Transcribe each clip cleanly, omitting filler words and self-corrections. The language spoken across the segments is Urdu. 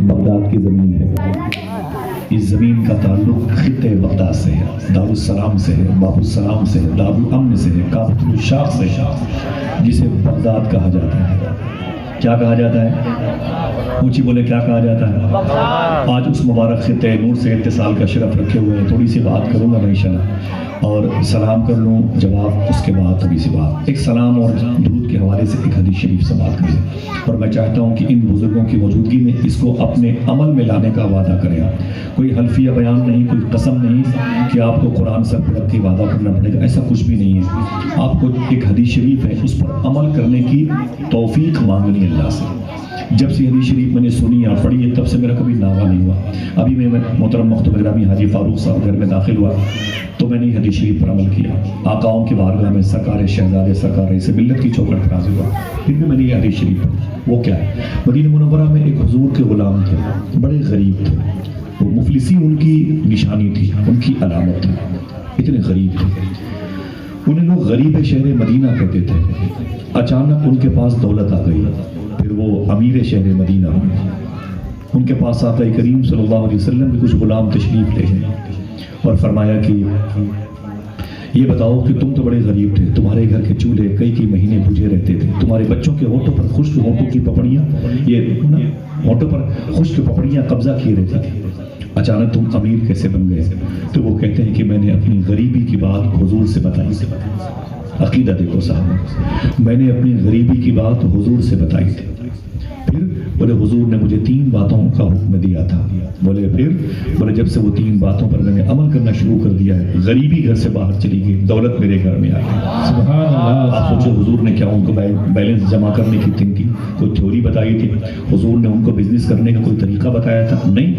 بغداد کی زمین ہے، اس زمین کا تعلق خطے بغداد سے ہے، دارالسلام سے ہے، باب السلام سے ہے، دارالامن سے ہے، کعبۃ الشاق سے ہے، جسے بغداد کہا جاتا ہے۔ کیا کہا جاتا ہے؟ اونچی بولے، کیا کہا جاتا ہے؟ آج اس مبارک خطے نور سے اتصال کا شرف رکھے ہوئے ہیں۔ تھوڑی سی بات کروں گا میں انشاءاللہ، اور سلام کر لوں، جواب اس کے بعد تھوڑی سی بات، ایک سلام اور درود کے حوالے سے ایک حدیث شریف سے بات کریں، اور میں چاہتا ہوں کہ ان بزرگوں کی موجودگی میں اس کو اپنے عمل میں لانے کا وعدہ کریں۔ کوئی حلفیہ بیان نہیں، کوئی قسم نہیں کہ آپ کو قرآن سر پہ رکھ کے وعدہ کرنا پڑے گا، ایسا کچھ بھی نہیں ہے۔ آپ کو ایک حدیث شریف ہے، اس پر عمل کرنے کی توفیق مانگنی اللہ سے۔ جب سے حدیث شریف میں نے سنی اور پڑھی ہے، تب سے میرا کبھی ناغہ نہیں ہوا۔ ابھی میں محترم مختوم گرامی حاجی فاروق صاحب گھر میں داخل ہوا تو میں نے حدیث شریف پر عمل کیا۔ آقاؤں کی بارگاہ میں سرکار شہزادے سرکار رئیس ملت کی چوکھٹ پر حاضر ہوا، پھر بھی میں نے یہ حدیث شریف پڑھی۔ وہ کیا ہے؟ مدینہ منورہ میں ایک حضور کے غلام تھے، بڑے غریب تھے، وہ مفلسی ان کی نشانی تھی، ان کی علامت تھی، اتنے غریب تھے۔ انہیں لوگ غریب شہر مدینہ کہتے تھے۔ اچانک ان کے پاس دولت آ گئی، پھر وہ امیر شہر مدینہ ہوئے۔ ان کے پاس آقا کریم صلی اللہ علیہ وسلم کے کچھ غلام تشریف لے گئے اور فرمایا کہ یہ بتاؤ کہ تم تو بڑے غریب تھے، تمہارے گھر کے چولہے کئی مہینے بجھے رہتے تھے، تمہارے بچوں کے ہونٹوں پر خشک ہونٹوں کی پپڑیاں، یہ ہونٹوں پر خشک پپڑیاں قبضہ کیے رہتی تھی، اچانک تم امیر کیسے بن گئے؟ تو وہ کہتے ہیں کہ میں نے اپنی غریبی کی بات حضور سے بتائی تھی۔ عقیدہ دیکھو صاحب، میں نے اپنی غریبی کی بات حضور سے بتائی تھی، پھر بولے حضور نے مجھے 3 باتوں کا حکم دیا تھا۔ بولے پھر؟ بولے جب سے وہ 3 باتوں پر میں نے عمل کرنا شروع کر دیا ہے، غریبی گھر سے باہر چلی گئی، دولت میرے گھر میں آ گئی۔ سبحان اللہ۔ آپ سوچو حضور نے کیا ان کو بیلنس جمع کرنے کی تھنکنگ کوئی تھیوری بتائی تھی؟ حضور نے ان کو بزنس کرنے کا کوئی طریقہ بتایا تھا؟ نہیں،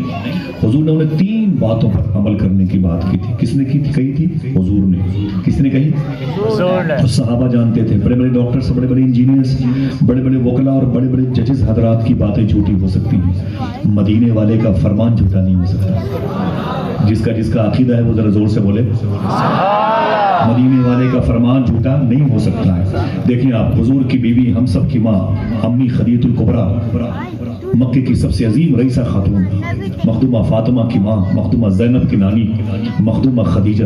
حضور نے انہیں 3 باتوں پر عمل کرنے کی بات کی تھی۔ کس نے کی تھی؟ کہی تھی حضور نے۔ کس نے کہی؟ حضور نے۔ صحابہ جانتے تھے، بڑے بڑے ڈاکٹرز، بڑے بڑے انجینئرز، بڑے بڑے وکلا اور بڑے بڑے ججز حضرات کی باتیں جھوٹی ہو سکتی ہیں، مدینے والے کا فرمان جھوٹا نہیں ہو سکتا۔ جس کا عقیدہ ہے وہ ذرا زور سے بولے، مدینے والے کا فرمان جھوٹا نہیں ہو سکتا ہے۔ دیکھیں آپ، حضور کی بیوی، ہم سب کی ماں امی خدیجہ الکبریٰ، مکے کی سب سے عظیم رئیسہ خاتون، مخدومہ فاطمہ کی ماں، مخدومہ زینب کی نانی، مخدومہ خدیجہ،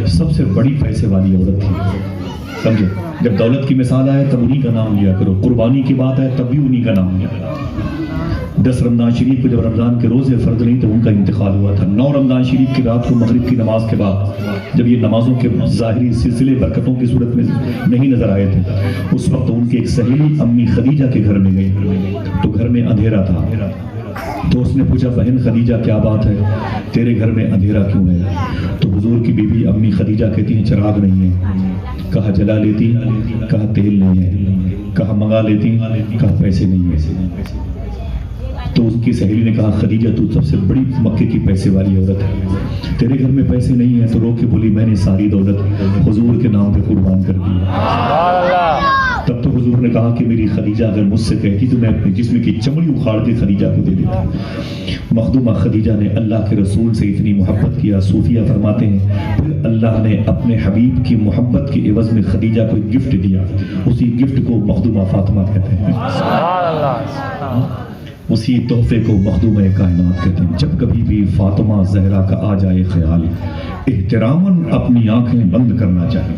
سب سے بڑی پیسے والی عورت تھی۔ سمجھے؟ جب دولت کی مثال آئے تب انہی کا نام لیا کرو، قربانی کی بات ہے تب بھی انہی کا نام لیا کرو۔ 10 رمضان شریف کو جب رمضان کے روزے فرض نہیں تو ان کا انتقال ہوا تھا۔ 9 رمضان شریف کی رات کو مغرب کی نماز کے بعد جب یہ نمازوں کے ظاہری سلسلے برکتوں کی صورت میں نہیں نظر آئے تھے، اس وقت ان کی ایک سہیلی امی خدیجہ کے گھر میں گئی تو گھر میں اندھیرا تھا۔ تو اس نے پوچھا، بہن خدیجہ کیا بات ہے، تیرے گھر میں اندھیرا کیوں ہے؟ تو حضور کی بیوی امی خدیجہ کہتی ہیں چراغ نہیں ہے۔ کہا جلا لیتی، کہا تیل نہیں ہے، کہا منگا لیتی، کہا پیسے نہیں ہے۔ تو اس کی سہیلی نے کہا، خدیجہ تو سب سے بڑی مکے کی پیسے والی عورت ہے، تیرے گھر میں پیسے نہیں ہیں؟ تو رو کے بولی، میں نے ساری دولت حضور کے نام پہ قربان کر دی ہے۔ تب تو حضور نے کہا کہ میری خدیجہ اگر مجھ سے کہتی تو میں اپنے جسم کی چمڑی اکھاڑ کے خدیجہ کو دے دیتا۔ مخدومہ خدیجہ نے اللہ کے رسول سے اتنی محبت کیا، صوفیہ فرماتے ہیں پھر اللہ نے اپنے حبیب کی محبت کے عوض میں خدیجہ کو ایک گفٹ دیا، اسی گفٹ کو مخدومہ فاطمہ کہتے ہیں۔ اسی تحفے کو مخدومہ کائنات کہتے ہیں۔ جب کبھی بھی فاطمہ زہرا کا آ جائے خیال، احتراماً اپنی آنکھیں بند کرنا چاہیے،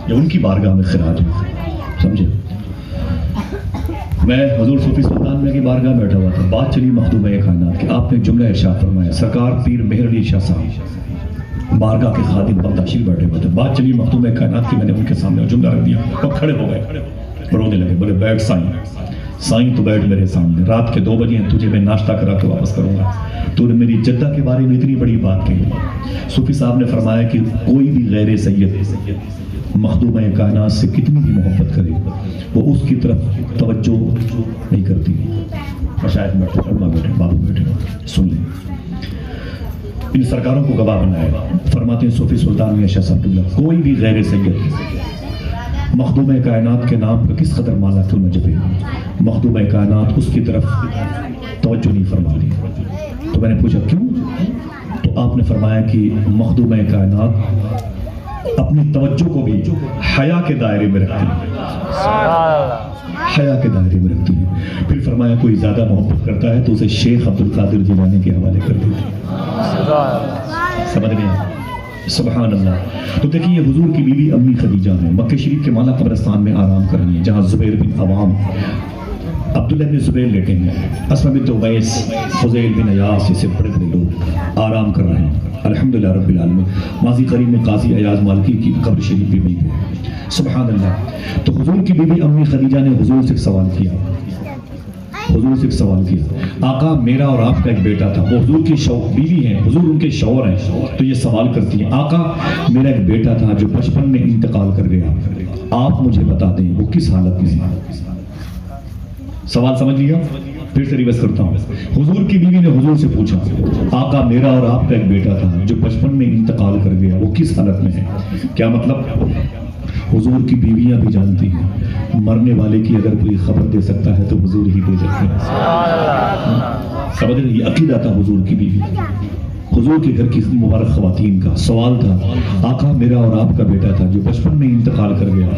یہ ان کی بارگاہ میں خراج ہو۔ سمجھے؟ میں حضور صوفی سلطان میں کی بارگاہ میں بیٹھا ہوا تھا، بات چلی مخدومہ کائنات کی، آپ نے جملہ ارشاد فرمایا، سرکار پیر مہر علی شاہ صاحب بارگاہ کے خادم بغداشی بیٹھے ہوئے تھے، بات چلی مخدومہ کائنات کی، میں نے ان کے سامنے جملہ رکھ دیا، وہ کھڑے ہو گئے، رونے لگے، بولے بیٹھ سائیں تو بیٹھ میرے سامنے، رات کے 2 بجے ہیں، تجھے میں ناشتہ کرا کے واپس کروں گا، تو نے میری جدہ کے بارے میں اتنی بڑی بات کہی۔ صوفی صاحب نے فرمایا کہ کوئی بھی غیر سید مخدومہ کائنات سے کتنی بھی محبت کرے وہ اس کی طرف توجہ نہیں کرتی۔ مشائخ بیٹھے، علماء بیٹھے، بابو بیٹھے، سن لیں، ان سرکاروں کو گواہ بنایا۔ فرماتے ہیں صوفی سلطان میاں شاہ صاحب اللہ، کوئی بھی غیر سید مخدومہ کائنات کے نام پر کس قدر مالا کیوں نہ جپے، مخدومہ کائنات اس کی طرف توجہ نہیں فرماتی۔ تو میں نے پوچھا کیوں؟ تو آپ نے فرمایا کہ مخدومہ کائنات اپنی توجہ کو بھی حیا کے دائرے میں رکھتی ہے، حیا کے دائرے میں رکھتی ہے۔ پھر فرمایا کوئی زیادہ محبت کرتا ہے تو اسے شیخ عبد القادر جیلانی کے حوالے کر دیتے. سمجھ گئے؟ سبحان اللہ. تو دیکھیں یہ حضور کی بیوی امی خدیجہ ہیں، مکہ شریف کے مالا قبرستان میں آرام کر رہی ہیں، جہاں زبیر بن عوام، عبداللہ بن زبیر لیٹے ہیں، اسماء بنت عبیس، فضیل بن ایاس، جیسے بڑے بڑے لوگ آرام کر رہے ہیں. الحمدللہ رب العالمین. ماضی قریب میں قاضی ایاز مالکی کی قبر شریف بھی وہیں پہ. سبحان اللہ. تو حضور کی بیوی امی خدیجہ نے حضور سے ایک سوال کیا. حضور سے ایک سوال کیا، آقا میرا اور آپ کا ایک بیٹا تھا. وہ حضور کی بیوی ہیں، حضور ان کے شوہر ہیں. تو یہ سوال کرتی ہیں، آقا میرا ایک بیٹا تھا جو بچپن میں انتقال کر گیا، آپ مجھے بتا دیں وہ کس حالت میں ہے. سوال سمجھ لیا؟ پھر سے ریورس کرتا ہوں. حضور کی بیوی نے حضور سے پوچھا، آقا میرا اور آپ کا ایک بیٹا تھا جو بچپن میں انتقال کر گیا، وہ کس حالت میں ہے. کیا مطلب؟ حضور کی بیویاں بھی جانتی ہیں مرنے والے کی اگر کوئی خبر دے سکتا ہے تو حضور ہی دے سکتے ہیں. سمجھ رہے؟ یہ عقیدہ تھا حضور کی بیوی. حضور کے گھر کی مبارک خواتین کا سوال تھا، آقا میرا اور آپ کا بیٹا تھا جو بچپن میں انتقال کر گیا،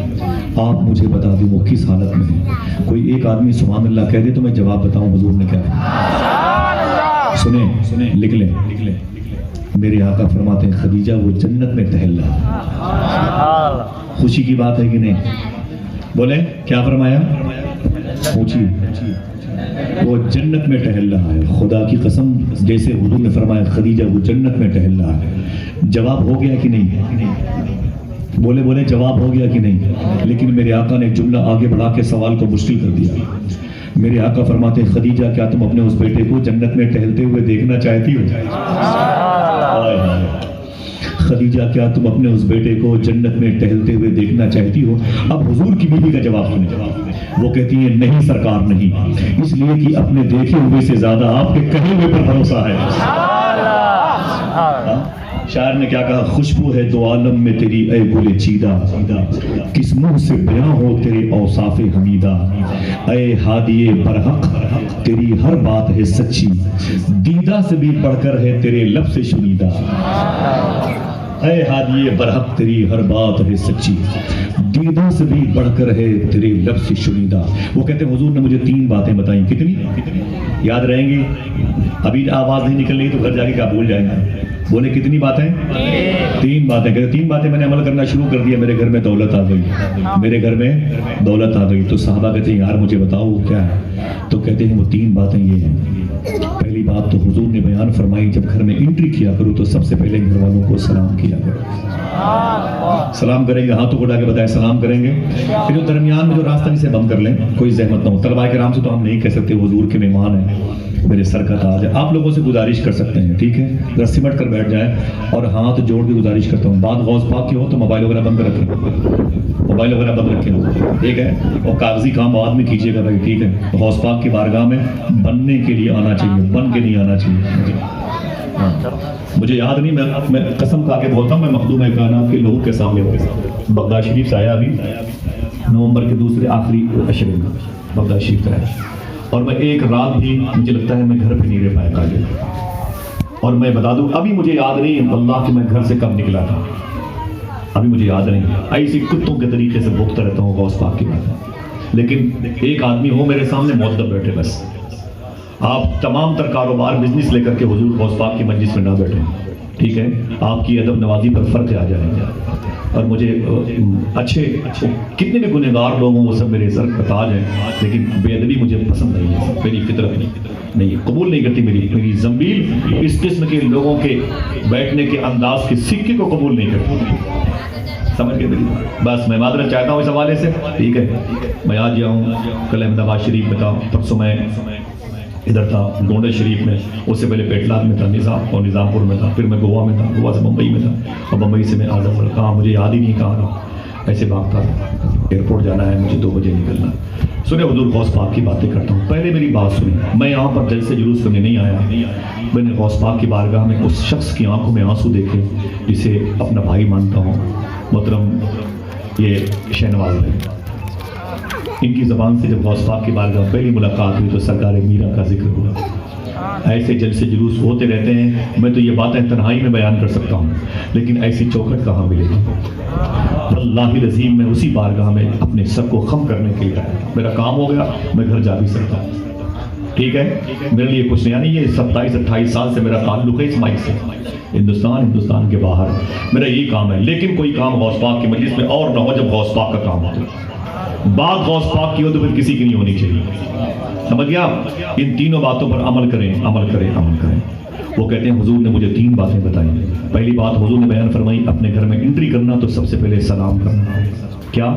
آپ مجھے بتا دیں وہ کس حالت میں ہے. کوئی ایک آدمی سبحان اللہ کہہ دے تو میں جواب بتاؤں حضور نے کیا کہا. سنیں لکھ لیں. میرے آقا فرماتے ہیں خدیجہ وہ جنت میں ٹہل رہا. خوشی کی بات ہے کہ نہیں؟ بولے کیا فرمایا؟ پوچھیے. وہ جنت میں ٹہل رہا ہے. خدا کی قسم جیسے حضور نے فرمایا خدیجہ وہ جنت میں ٹہل رہا ہے. جواب ہو گیا کہ نہیں؟ بولے جواب ہو گیا کہ نہیں؟ لیکن میرے آقا نے جملہ آگے بڑھا کے سوال کو مشکل کر دیا. میرے آقا فرماتے ہیں خدیجہ کیا تم اپنے اس بیٹے کو جنت میں ٹہلتے ہوئے دیکھنا چاہتی ہو؟ خدیجہ کیا تم اپنے اس بیٹے کو جنت میں ٹہلتے ہوئے دیکھنا چاہتی ہو؟ اب حضور کی بیوی کا جواب سنیں. وہ کہتی ہیں نہیں سرکار نہیں، اس لیے کہ اپنے دیکھے ہوئے سے زیادہ آپ کے کہے ہوئے پر بھروسہ ہے. شاعر نے کیا کہا، خوشبو ہے دو عالم میں تیری اے گل چیدہ، کس منہ سے بیاں ہو تیرے اوصاف حمیدہ. اے ہادی برحق تیری ہر بات ہے سچی، دیدہ سے بھی بڑھ کر ہے تیرے لب سے شنیدہ. اے ہادی برحق تیری ہر بات ہے سچی، دیدہ سے بھی بڑھ کر ہے تیرے لب سے شنیدہ. وہ کہتے ہیں حضور نے مجھے 3 باتیں بتائیں. کتنی یاد رہیں گی؟ ابھی آواز نہیں نکل رہی تو گھر جا کے کیا بھول جائیں گے. بولے کتنی باتیں؟ 3 باتیں. کہتے 3 باتیں میں نے عمل کرنا شروع کر دیا، میرے گھر میں دولت آ گئی. میرے گھر میں دولت آ گئی. تو صحابہ کہتے ہیں یار مجھے بتاؤ کیا ہے. تو کہتے ہیں وہ 3 باتیں یہ ہیں. پہلی بات تو حضور نے بیان فرمائی جب گھر میں انٹری کیا کرو تو سب سے پہلے گھر والوں کو سلام کیا کرو. سلام کریں گے، ہاتھوں کو اٹھا کے بتائیں سلام کریں گے. پھر جو درمیان میں جو راستہ اسے بند کر لیں، کوئی زحمت نہ ہو. طلباء کرام سے تو ہم نہیں کہہ سکتے حضور کے مہمان ہیں، میرے سر کا تاج ہے. آپ لوگوں سے گزارش کر سکتے ہیں، ٹھیک ہے، ذرا سمٹ کر بیٹھ جائیں اور ہاتھ جوڑ کے گزارش کرتا ہوں. بات غوث پاک کی ہو تو موبائل وغیرہ بند رکھیں، موبائل وغیرہ بند رکھیں، ٹھیک ہے. اور کاغذی کام بعد میں کیجیے گا بھائی، ٹھیک ہے. غوث پاک کی بارگاہ میں بننے کے لیے آنا چاہیے، بن کے نہیں آنا چاہیے. مجھے یاد نہیں، میں قسم کھا کے بولتا ہوں، میں مخدوم کائنات کے لوگوں کے سامنے بغداد شریف سے آیا ابھی نومبر کے دوسرے آخری عشرے میں بغداد شریف سے آیا. اور میں ایک رات بھی مجھے لگتا ہے میں گھر پہ نہیں رہ پایا کاجل. اور میں بتا دوں ابھی مجھے یاد نہیں اللہ کہ میں گھر سے کب نکلا تھا، ابھی مجھے یاد نہیں. ایسی کتوں کے طریقے سے بھوکتا رہتا ہوں غوث پاک کی بات. لیکن ایک آدمی ہو میرے سامنے مؤدب بیٹھے. بس آپ تمام تر کاروبار بزنس لے کر کے حضور غوث پاک کی مجلس میں نہ بیٹھیں، ٹھیک ہے. آپ کی ادب نوازی پر فرق آ جائے گا. اور مجھے اچھے کتنے بھی گنہگار لوگ ہوں وہ سب میرے سر کا تاج ہیں، لیکن بے ادبی مجھے پسند نہیں ہے، میری فطرت نہیں قبول نہیں کرتی. میری زنبیل اس قسم کے لوگوں کے بیٹھنے کے انداز کے سکے کو قبول نہیں کرتی. سمجھ کے میری بس میں معذرت چاہتا ہوں اس حوالے سے، ٹھیک ہے. میں آج جاؤں کل احمد آباد شریف میں تھا، پرسوں میں ادھر تھا گونڈے شریف میں، اس سے پہلے پیٹلات میں تھا، نظام پور میں تھا، پھر میں گوا میں تھا، گوا سے ممبئی میں تھا، اور ممبئی سے میں اعظم گڑھ. کہاں مجھے یاد ہی نہیں کہاں رہا. ایسے بھاگتا تھا، ایئرپورٹ جانا ہے مجھے 2 بجے نکلنا. سنیں حضور غوث پاک کی باتیں کرتا ہوں. پہلے میری بات سنیں، میں یہاں پر جلسے جلوس کرنے نہیں آیا. میں نے غوث پاک کی بارگاہ میں اس شخص کی آنکھوں میں آنسو دیکھے جسے اپنا بھائی مانتا ہوں. محترم یہ شہنواز ہے، ان کی زبان سے جب غوث پاک کی بارگاہ پہلی ملاقات ہوئی تو سرکار میرا کا ذکر ہوا. ایسے جلسے جلوس ہوتے رہتے ہیں. میں تو یہ باتیں تنہائی میں بیان کر سکتا ہوں، لیکن ایسی چوکھٹ کہاں ملے گی. اللہ العظیم میں اسی بارگاہ میں اپنے سر کو خم کرنے کے لیے میرا کام ہو گیا، میں گھر جا بھی سکتا ہوں. ٹھیک ہے، میرے لیے کچھ نہیں، یعنی یہ 27-28 سال سے میرا تعلق ہے اس مائک سے، ہندوستان کے باہر میرا یہی کام ہے، لیکن کوئی کام غوث پاک کی مجلس میں اور نہ ہو جب غوث پاک کا کام ہو، بات غوث پاک کی ہو تو پھر کسی کی نہیں ہونی چاہیے، سمجھ گیا؟ ان تینوں باتوں پر عمل کریں، عمل کریں، عمل کریں۔ وہ کہتے ہیں حضور نے مجھے 3 باتیں بتائی۔ پہلی بات حضور نے بیان فرمائی، اپنے گھر میں انٹری کرنا تو سب سے پہلے سلام کرنا۔ کیا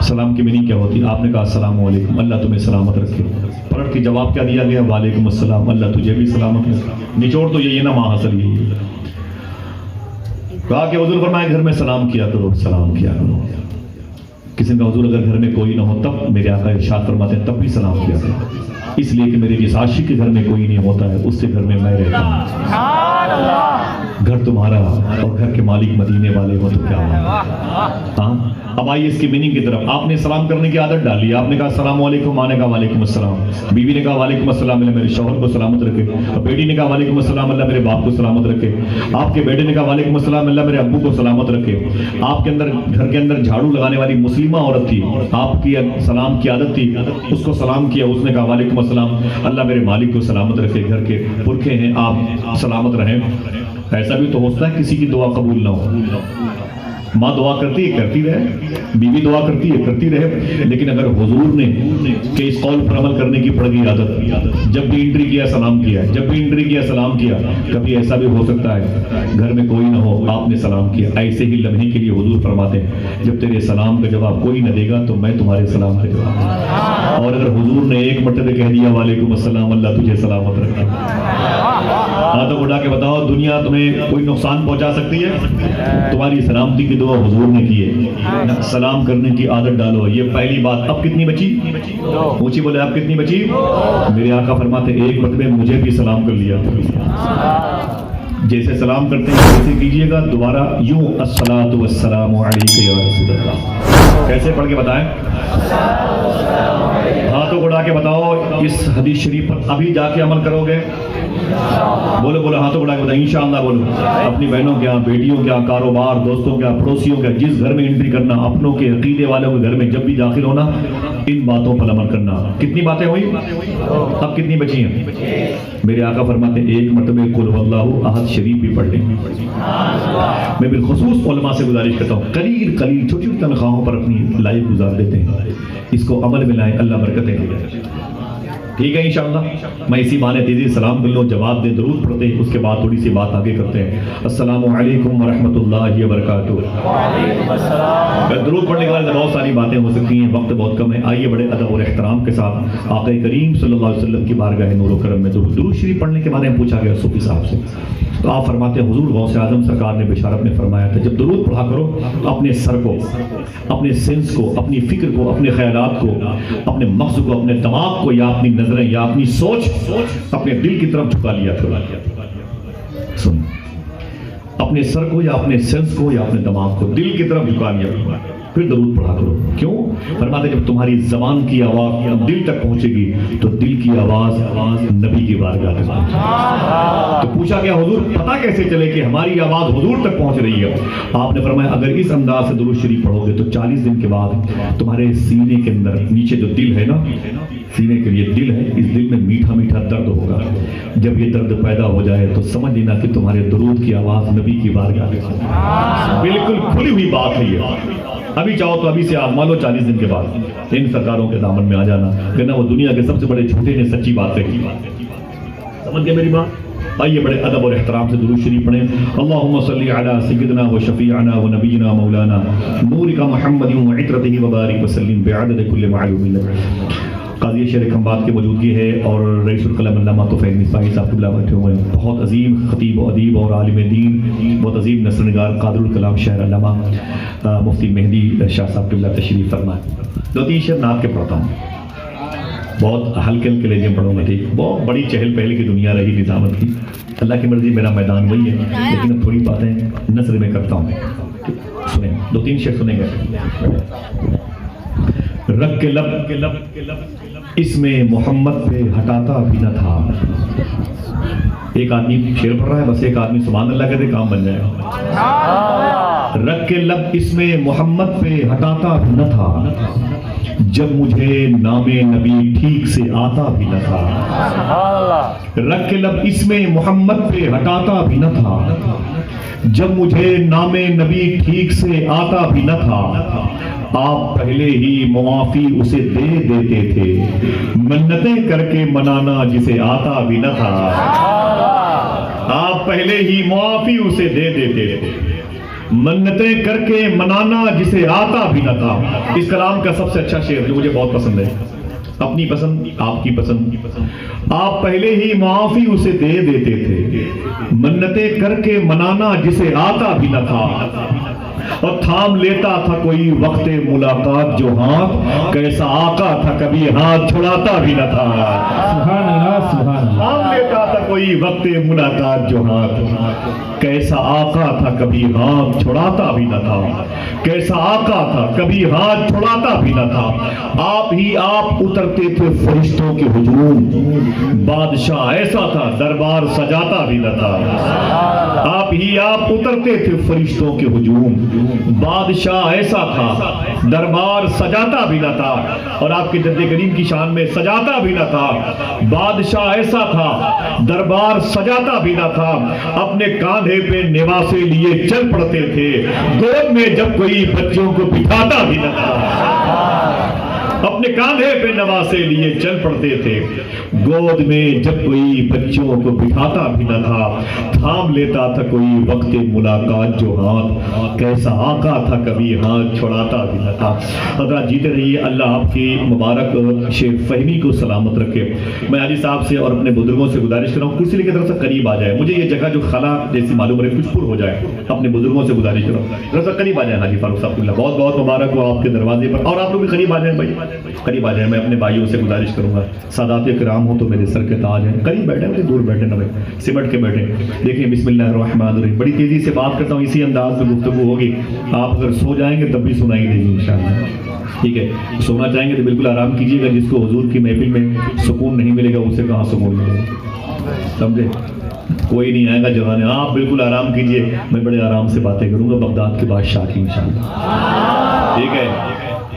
سلام کی میننگ کیا ہوتی ہے؟ آپ نے کہا السلام علیکم، اللہ تمہیں سلامت رکھے۔ پلٹ کے جواب کیا دیا گیا؟ وعلیکم السلام، اللہ تجھے بھی سلامت رکھے۔ نچوڑ تو یہی ہے نا، ماں حاصل یہی ہے۔ کہا کہ حضور فرمائے گھر میں سلام کیا کرو، سلام کیا کرو۔ کسی نے حضور اگر گھر میں کوئی نہ ہو تب، میرے آقا ارشاد فرماتے ہیں تب بھی سلام کیا کرو، اس لیے کہ میرے جس عاشق کے گھر میں کوئی نہیں ہوتا ہے اس کے گھر میں میں رہتا ہوں۔ گھر تمہارا اور گھر کے مالک مدینے والے ہو تو کیا ہوا؟ ہاں، اب آئیے اس کی میننگ کی طرف۔ آپ نے سلام کرنے کی عادت ڈالی، آپ نے کہا السلام علیکم، ماں نے کہا وعلیکم السلام، بیوی نے کہا وعلیکم السلام، اللہ میرے شوہر کو سلامت رکھے، اور بیٹی نے کہا وعلیکم السلام، اللہ میرے باپ کو سلامت رکھے، آپ کے بیٹے نے کہا وعلیکم السلام، اللہ میرے ابو کو سلامت رکھے، آپ کے اندر گھر کے اندر جھاڑو لگانے والی مسلمہ عورت تھی، آپ کی سلام کی عادت تھی، اس کو سلام کیا، اس نے کہا وعلیکم السلام، اللہ میرے مالک کو سلامت رکھے، گھر کے پرکھے ہیں آپ سلامت رہیں۔ ایسا بھی تو ہوتا ہے کسی کی دعا قبول نہ ہو، ماں دعا کرتی ہے کرتی رہے، بیوی دعا کرتی ہے کرتی رہے، لیکن اگر حضور نے کہ اس قول پر عمل کرنے کی پڑ گئی عادت، جب بھی انٹری کیا سلام کیا، جب بھی انٹری کیا سلام کیا، کبھی ایسا بھی ہو سکتا ہے گھر میں کوئی نہ ہو آپ نے سلام کیا، ایسے ہی لمحے کے لیے حضور فرماتے ہیں جب تیرے سلام کا جواب کوئی نہ دے گا تو میں تمہارے سلام کا جواب دوں گا۔ اور اگر حضور نے ایک مرتبہ کہہ دیا وعلیکم السلام، اللہ تجھے سلامت رکھے، ہاتھوں اٹھا کے بتاؤ دنیا تمہیں کوئی نقصان پہنچا سکتی ہے؟ تمہاری سلامتی کی دعا حضور نے کی ہے، سلام کرنے کی عادت ڈالو۔ یہ پہلی بات۔ اب کتنی بچی؟ اونچی بولے اب کتنی بچی؟ میرے آقا فرماتے ایک مرتبہ مجھے بھی سلام کر لیا، جیسے سلام کرتے ہیں ویسے کیجئے گا، دوبارہ یوں الصلاۃ والسلام علیک یا رسول اللہ، کیسے پڑھ کے بتائیں؟ ہاتھوں اڑا کے بتاؤ اس حدیث شریف پر ابھی جا کے عمل کرو گے؟ بولو بولو، ہاتھوں اڑا کے بتاؤ انشاءاللہ، بولو اپنی بہنوں کے یہاں، بیٹیوں کے یہاں، کاروبار، دوستوں کے یہاں، پڑوسیوں کے، جس گھر میں انٹری کرنا، اپنوں کے عقیدے والوں کے گھر میں جب بھی داخل ہونا، ان باتوں پر عمل کرنا۔ کتنی باتیں ہوئی؟ اب کتنی بچی ہیں؟ میرے آقا فرماتے ہیں ایک مرتبہ قل هو اللہ احد شریف بھی پڑھ لیں۔ میں بالخصوص علماء سے گزارش کرتا ہوں قلیل چھوٹی چھوٹی تنخواہوں پر اپنی لائف گزار دیتے ہیں، اس کو عمل میں لائیں، اللہ برکتیں دے۔ ٹھیک ہے انشاءاللہ، میں اسی بہانے تیزی سلام کر لوں، جواب دیں، درود پڑھتے ہیں، اس کے بعد تھوڑی سی بات آگے کرتے ہیں۔ السلام علیکم ورحمۃ اللہ وبرکاتہ۔ درود پڑھنے کے بعد بہت ساری باتیں ہو سکتی ہیں، وقت بہت کم ہے، آئیے بڑے ادب اور احترام کے ساتھ آقا کریم صلی اللہ علیہ وسلم کی بارگاہ نور و کرم میں درود شریف پڑھنے کے بارے میں پوچھا گیا صوفی صاحب سے، تو آپ فرماتے ہیں حضور غوث اعظم سرکار نے بشارت میں فرمایا تھا جب درود پڑھا کرو تو اپنے سر کو، اپنے سینس کو، اپنی فکر کو، اپنے خیالات کو، اپنے مغز کو، اپنے دماغ کو، یا اپنی نظریں یا اپنی سوچ اپنے دل کی طرف جھکا لیا کرو۔ سن، اپنے سر کو یا اپنے سینس کو یا اپنے دماغ کو دل کی طرف جھکا لیا کرو، پھر درود پڑھا کرو۔ کیوں؟ فرماتے جب تمہاری زبان کی آواز دل تک پہنچے گی تو دل کی آواز نبی کی بارگاہ تک پہنچے گی۔ تو پوچھا گیا حضور پتہ کیسے چلے کہ ہماری آواز حضور تک پہنچ رہی ہے؟ آپ نے فرمایا اگر اس انداز سے درود شریف پڑھو گے تو 40 دن کے بعد تمہارے سینے کے اندر نیچے جو دل ہے نا، سینے کے لیے دل ہے، اس دل میں میٹھا میٹھا درد ہوگا۔ جب یہ درد پیدا ہو جائے تو سمجھ لینا کہ تمہارے درود کی آواز نبی کی بارگاہ میں بالکل کھلی ہوئی بات ہے یہ۔ ابھی چاہو تو ابھی سے آزما لو، 40 دن کے بعد ان سرکاروں کے دامن میں آ جانا، کہنا وہ دنیا کے سب سے بڑے جھوٹے نے سچی بات کہی۔ سمجھ گئے میری بات؟ آئیے بڑے ادب اور احترام سے درود شریف پڑھیں۔ اللہم صلی علی سیدنا و شفیعنا و نبینا مولانا نورک محمد و عطرتہ وبارک وسلم بعدد کل معلوم لک۔ قاضی شہر کھمبات کی موجودگی ہے اور رئیس القلم علامہ توفیق نسائی صاحب قبلہ بیٹھے ہوئے ہیں، بہت عظیم خطیب و ادیب اور عالم دین، بہت عظیم نثر نگار قادر الکلام شہر علامہ مفتی مہدی شاہ صاحب قبلہ تشریف فرمائے۔ 2-3 شعر نعت کے پڑھتا ہوں، بہت ہلکے ہلکے لیجیں پڑھوں گا، ٹھیک؟ بہت بڑی چہل پہل کی دنیا رہی نظامت کی، اللہ کی مرضی میرا میدان وہی ہے، لیکن اب تھوڑی باتیں نثر میں کرتا ہوں۔ سنیں 2-3 شعر سنیں گے۔ رگ کے لب اس میں محمد پہ ہٹاتا بھی نہ تھا۔ ایک آدمی شعر پڑھ رہا ہے، بس ایک آدمی سبحان اللہ کہتے کام بن جائے۔ رگ کے لب اس میں محمد پہ ہٹاتا بھی نہ تھا، جب مجھے نام نبی ٹھیک سے آتا بھی نہ تھا، رکھ کے لب اس میں محمد پہ ہٹاتا بھی نہ تھا، جب مجھے نام نبی ٹھیک سے آتا بھی نہ تھا، آپ پہلے ہی معافی اسے دے دیتے تھے، منتیں کر کے منانا جسے آتا بھی نہ تھا، آپ پہلے ہی معافی اسے دے دیتے تھے، منتیں کر کے منانا جسے آتا بھی نہ تھا۔ اس کلام کا سب سے اچھا شعر جو مجھے بہت پسند ہے، اپنی پسند آپ کی پسند، آپ پہلے ہی معافی اسے دے دیتے تھے، منتیں کر کے منانا جسے آتا بھی نہ تھا، اور تھام لیتا تھا کوئی وقت ملاقات جو ہاتھ، کیسا آقا تھا کبھی ہاتھ چھڑاتا بھی نہ تھا۔ سبحان اللہ سبحان اللہ۔ تھام لیتا تھا کوئی وقت ملاقات جو ہاتھ، کیسا آقا تھا کبھی ہاتھ چھڑاتا بھی نہ تھا، کیسا آقا تھا کبھی ہاتھ چھڑاتا بھی نہ تھا، آپ ہی آپ اترتے تھے فرشتوں کے ہجوم، بادشاہ ایسا تھا دربار سجاتا بھی نہ تھا، آپ ہی آپ اترتے تھے فرشتوں کے ہجوم، بادشاہ ایسا تھا دربار سجاتا بھی نہ تھا، اور آپ کے جد کریم کی شان میں سجاتا بھی نہ تھا، بادشاہ ایسا تھا دربار سجاتا بھی نہ تھا، اپنے کاندھے پہ نواسے لیے چل پڑتے تھے، گود میں جب کوئی بچوں کو بٹھاتا بھی نہ تھا، اپنے کاندھے پہ نواسے لیے چل پڑتے تھے، گود میں جب کوئی بچوں کو بٹھاتا بھی نہ تھا، تھام لیتا تھا کوئی وقت ملاقات جو ہاتھ، کیسا آقا تھا کبھی ہاتھ چھڑاتا بھی نہ تھا۔ حضرات جیتے رہیے، اللہ آپ کی مبارک شعر فہمی کو سلامت رکھے۔ میں حاجی صاحب سے اور اپنے بزرگوں سے گزارش کر رہا ہوں کرسی لے کے طرف سے قریب آ جائے، مجھے یہ جگہ جو خلا جیسی معلوم رہے کچھ پر ہو جائے، اپنے بزرگوں سے گزارش کر رہا ہوں طرف سے قریب آ جائیں۔ حاجی فاروق صاحب اللہ بہت بہت مبارک ہو آپ کے دروازے پر، اور آپ لوگ بھی قریب آ جائیں بھائی، قریب آ جائیں۔ میں اپنے بھائیوں سے گزارش کروں گا، سادات کرام ہو تو میرے سر کے تاج ہیں، قریب بیٹھے ہیں، دور بیٹھے نہ بھائی، سمٹ کے بیٹھے۔ دیکھیں بسم اللہ الرحمن الرحیم، بڑی تیزی سے بات کرتا ہوں، اسی انداز میں گفتگو ہوگی، آپ اگر سو جائیں گے تب بھی سنائی دے گی انشاءاللہ، ٹھیک ہے؟ سونا چاہیں گے تو بالکل آرام کیجیے گا، جس کو حضور کی محفل میں سکون نہیں ملے گا اسے کہاں سکون ملے گا، سمجھے؟ کوئی نہیں آئے گا جگانے، آپ بالکل آرام کیجیے، میں بڑے آرام سے باتیں کروں گا بغداد کے بادشاہ کی انشاءاللہ، ٹھیک ہے؟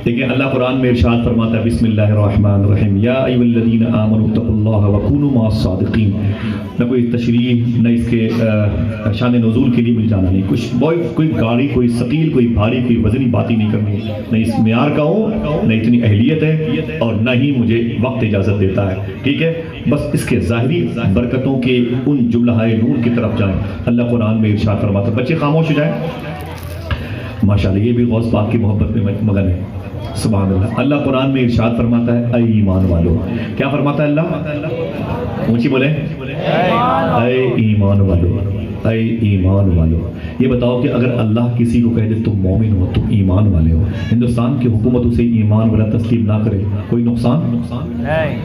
دیکھیں اللہ قرآن میں ارشاد فرماتا ہے بسم اللہ الرحمن الرحیم، یا ایھا الذین آمنوا اتقوا اللہ وکونوا مع الصادقین۔ نہ کوئی تشریح نہ اس کے شان نزول کے لیے مل جانا نہیں، کوئی گاڑی، کوئی ثقیل، کوئی بھاری، کوئی وزنی باتیں نہیں کرنی، نہ اس معیار کا ہوں، نہ اتنی اہلیت ہے، اور نہ ہی مجھے وقت اجازت دیتا ہے، ٹھیک ہے؟ بس اس کے ظاہری برکتوں کے ان جملہ نور کی طرف جائیں۔ اللہ قرآن میں ارشاد فرماتا ہے، بچے خاموش ہو جائیں، ماشاءاللہ یہ بھی غوث پاک کی محبت میں مگن ہے، سبحان اللہ۔ اللہ قرآن میں ارشاد فرماتا ہے اے ایمان والو، کیا فرماتا ہے اللہ؟ اونچی بولیں، اے ایمان والو، اے ایمان والو۔ یہ بتاؤ کہ اگر اللہ کسی کو کہہ دے تم مومن ہو، تم ایمان والے ہو، ہندوستان کی حکومت اسے ایمان والا تسلیم نہ کرے، کوئی نقصان؟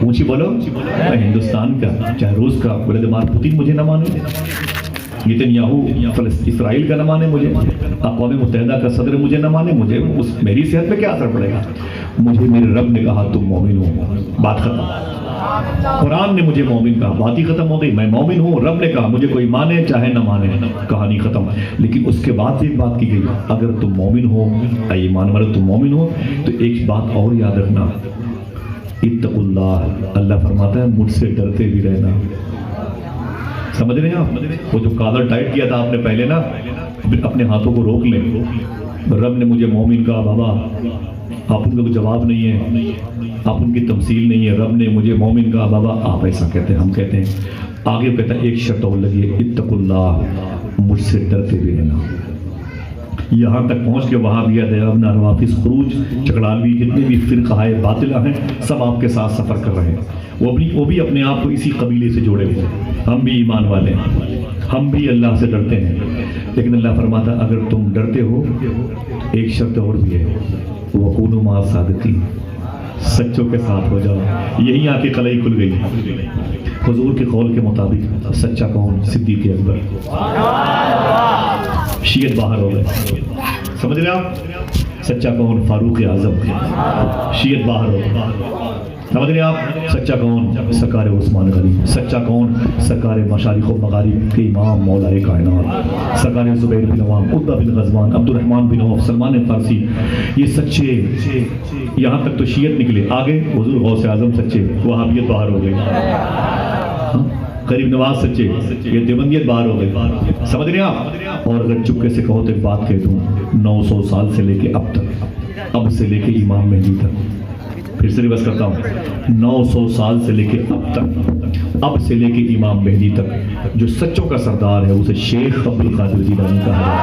اونچی بولو، میں ہندوستان کا چاہے روس کا ولادیمیر پوتین مجھے نہ مانے، نیتنیاہو اسرائیل کا نہ مانے، مجھے اقوام متحدہ کا صدر مجھے نہ مانے، مجھے میری صحت پہ کیا اثر پڑے گا؟ مجھے میرے رب نے کہا تم مومن ہو، بات ختم۔ قرآن نے مجھے مومن کہا، بات ہی ختم ہو گئی، میں مومن ہوں، رب نے کہا، مجھے کوئی مانے چاہے نہ مانے، کہانی ختم۔ لیکن اس کے بعد ایک بات کی گئی، اگر تم مومن ہو، اے ایمان والو تم مومن ہو، تو ایک بات اور یاد رکھنا، اتقوا اللہ، اللہ فرماتا ہے مجھ سے ڈرتے بھی رہنا۔ سمجھ رہے ہیں آپ؟ وہ جو کالر ٹائٹ کیا تھا آپ نے پہلے نا، اپنے ہاتھوں کو روک لیں۔ رب نے مجھے مومن کہا، بابا آپ ان کا کوئی جواب نہیں ہے، آپ ان کی تمثیل نہیں ہے، رب نے مجھے مومن کہا، بابا آپ ایسا کہتے ہیں، ہم کہتے ہیں۔ آگے کہتا ہے ایک شرط اور لگی ہے، اتقوا اللہ، مجھ سے ڈرتے بھی رہنا۔ یہاں تک پہنچ کے وہاں بھی دیوبند، روافظ، خروج، چکڑالوی، جتنے بھی فرقہ باطلہ ہیں سب آپ کے ساتھ سفر کر رہے ہیں، وہ بھی اپنے آپ کو اسی قبیلے سے جوڑے ہوئے ہیں۔ ہم بھی ایمان والے ہیں، ہم بھی اللہ سے ڈرتے ہیں، لیکن اللہ فرماتا ہے اگر تم ڈرتے ہو ایک شرط اور بھی ہے، وَكُونُوا مَعَ الصَّادِقِينَ، سچوں کے ساتھ ہو جاؤ۔ یہی آ کے قلعی کھل گئی۔ حضور کے قول کے مطابق سچا کون؟ صدیق اکبر، شیعت باہر ہو گئے، سمجھ رہے آپ؟ سچا کون؟ فاروق اعظم، شیعت باہر ہو گئے۔ سمجھ رہے آپ؟ سچا کون؟ سرکار عثمان غنی. سچا کون؟ سرکار مشارق و مغارب کے امام مولا کائنات سرکار زبیر بن عوام، عتبہ بن غزوان، عبد الرحمن بن عوف، سلمان فارسی. یہ سچے، یہاں تک تو شیعت نکلے، آگے حضور غوث اعظم سچے، وہابیت باہر ہو گئی. غریب نواز سچے، یہ دیوبندیت باہر ہو گئی. سمجھ رہے آپ؟ اور اگر چپکے سے کہو تو ایک بات کہہ دوں، 900 سال سے لے کے اب تک، اب سے لے کے امام مہدی تک، پھر سے ریورس کرتا ہوں، 900 سال سے لے کے اب تک، اب سے لے کے امام مہدی تک، جو سچوں کا سردار ہے اسے شیخ عبد القادر جیلانی کہا جاتا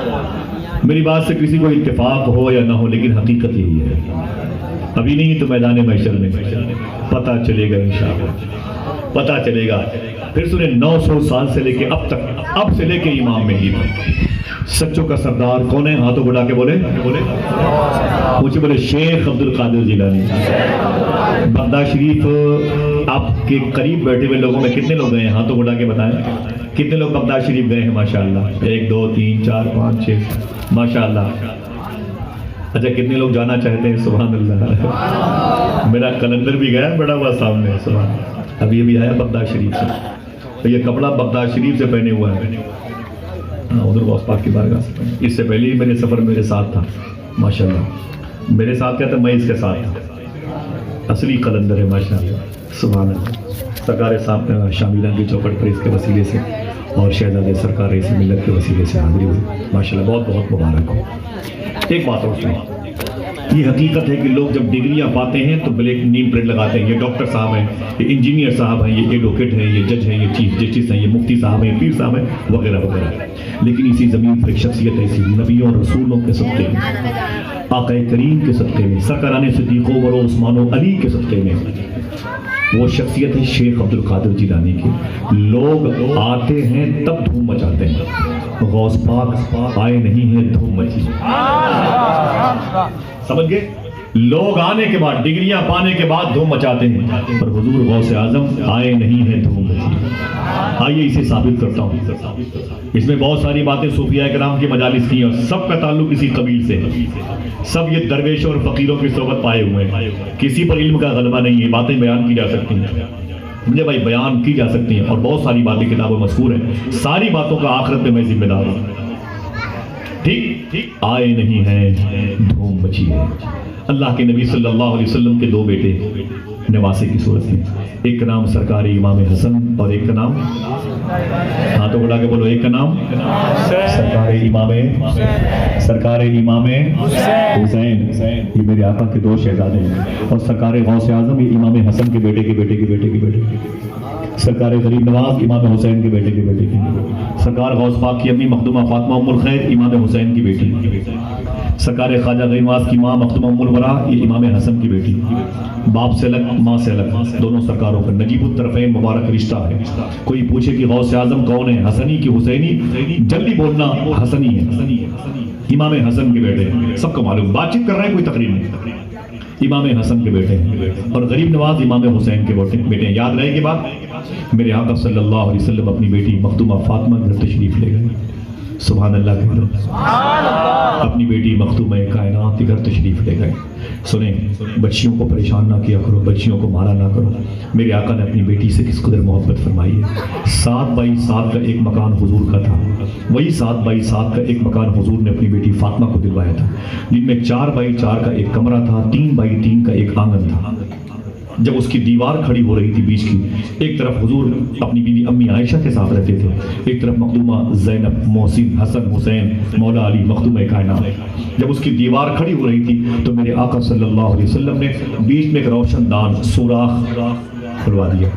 ہے. میری بات سے کسی کو اتفاق ہو یا نہ ہو، لیکن حقیقت یہی ہے. ابھی نہیں تو میدان محشر میں پتہ چلے گا انشاءاللہ، پتہ چلے گا. پھر سنیں، 900 سال سے لے کے اب تک، اب سے لے کے امام مہدی تک سچوں کا سردار کون ہے؟ ہاتھوں بڑھا کے بولے، مجھے بولے شیخ عبد القادر جیلانی. بغداد شریف آپ کے قریب بیٹھے ہوئے لوگوں میں کتنے لوگ گئے ہیں؟ ہاتھوں بڑھا کے بتائیں کتنے لوگ بغداد شریف گئے ہیں؟ ماشاءاللہ 1 2 3 4 5 6 ماشاءاللہ. اچھا کتنے لوگ جانا چاہتے ہیں؟ سبحان اللہ. میرا کیلنڈر بھی گیا بڑا ہوا سامنے، سبحان اللہ. ابھی ابھی آیا بغداد شریف سے. یہ کپڑا بغداد شریف سے پہنے ہوا ہے، ادھر غوث پاک کی بارگاہ سے پہنے. اس سے پہلے ہی میرے سفر میرے ساتھ تھا ماشاءاللہ. میرے ساتھ کیا تھا؟ میں اس کے ساتھ تھا. اصلی قلندر ہے ماشاءاللہ، سبحان اللہ. سرکار صاحب شاملان کی چوکٹ پر اس کے وسیلے سے اور شہزادے سرکار رئیس ملت کے وسیلے سے حاضری ہوئی ماشاءاللہ. بہت بہت مبارک ہو. ایک بات اور سنیں، یہ حقیقت ہے کہ لوگ جب ڈگریاں پاتے ہیں تو بلیک نیم پلیٹ لگاتے ہیں. یہ ڈاکٹر صاحب ہیں، یہ انجینئر صاحب ہیں، یہ ایڈوکیٹ ہیں، یہ جج ہیں، یہ چیف جسٹس ہیں، یہ مفتی صاحب ہیں، پیر صاحب ہیں، وغیرہ وغیرہ. لیکن اسی زمین پر ایک شخصیت ایسی، نبیوں اور رسولوں کے صدقے میں، آقا کریم کے صدقے میں، سرکاران صدیق و عمر و عثمان و علی کے صدقے میں، وہ شخصیت ہے شیخ عبد القادر جیلانی کی. لوگ آتے ہیں تب دھوم مچاتے ہیں، غوث پاک آئے نہیں ہیں دھوم مچی. سمجھ گئے؟ لوگ آنے کے بعد، ڈگریاں پانے کے بعد دھوم مچاتے ہیں، پر حضور غوث اعظم آئے نہیں ہیں دھوم مچی. آئیے اسے ثابت کرتا ہوں. اس میں بہت ساری باتیں صوفیاء کرام کی مجالس کی ہیں اور سب کا تعلق اسی قبیل سے ہے. سب یہ درویشوں اور فقیروں کی صحبت پائے ہوئے ہیں. کسی پر علم کا غلبہ نہیں ہے. باتیں بیان کی جا سکتی ہیں، مجھے بھائی بیان کی جا سکتی ہیں، اور بہت ساری باتیں کتابوں میں مذکور ہیں. ساری باتوں کا آخرت میں ذمہ دار ہوں. ٹھیک آئے نہیں ہیں دھوم مچی ہے. اللہ کے نبی صلی اللہ علیہ وسلم کے 2 بیٹے نواسے کی صورت میں، ایک کا نام سرکار امام حسن اور ایک کا نام، ہاتھوں بڑھا کے بولو، ایک کا نام سرکار امام حسین. یہ میرے آقا کے 2 شہزادے ہیں. اور سرکار غوث اعظم یہ امام حسن کے بیٹے کے بیٹے کے بیٹے کے بیٹے. سرکار غریب نواز امام حسین کے بیٹے کے بیٹے کی. سرکار غوث پاک کی امی مخدومہ فاطمہ ام الخیر امام حسین کی بیٹی. سرکار خواجہ غریب نواز کی ماں مخدومہ ام الورا یہ امام حسن کی بیٹی. باپ سے الگ ماں سے الگ، دونوں سرکاروں کا نجیب الطرفین مبارک رشتہ ہے. کوئی پوچھے کہ غوث اعظم کون ہے، حسنی کی حسینی، جلدی بولنا حسنی ہے، امام حسن کے بیٹے. سب کو معلوم، بات چیت کر رہے ہیں، کوئی تقریر نہیں. امام حسن کے بیٹے ہیں اور غریب نواز امام حسین کے بیٹے ہیں. یاد رہے گی بات؟ میرے آقا صلی اللہ علیہ وسلم اپنی بیٹی مخدومہ فاطمہ گھر تشریف لے گئے. سبحان اللہ کہہ دو. اپنی بیٹی مخدومہ کائنات کے گھر تشریف لے گئے. سنیں، بچیوں کو پریشان نہ کیا کرو، بچیوں کو مارا نہ کرو. میرے آقا نے اپنی بیٹی سے کس قدر محبت فرمائی ہے. 7x7 کا ایک مکان حضور کا تھا، وہی 7x7 کا ایک مکان حضور نے اپنی بیٹی فاطمہ کو دلوایا تھا، جن میں 4x4 کا ایک کمرہ تھا، 3x3 کا ایک آنگن تھا. جب اس کی دیوار کھڑی ہو رہی تھی بیچ کی، ایک طرف حضور اپنی بیوی امی عائشہ کے ساتھ رہتے تھے، ایک طرف مخدومہ زینب، محسن، حسن، حسین، مولا علی مخدومہ کائنات. جب اس کی دیوار کھڑی ہو رہی تھی تو میرے آقا صلی اللہ علیہ وسلم نے بیچ میں ایک روشن دان سوراخ کھلوا دیا.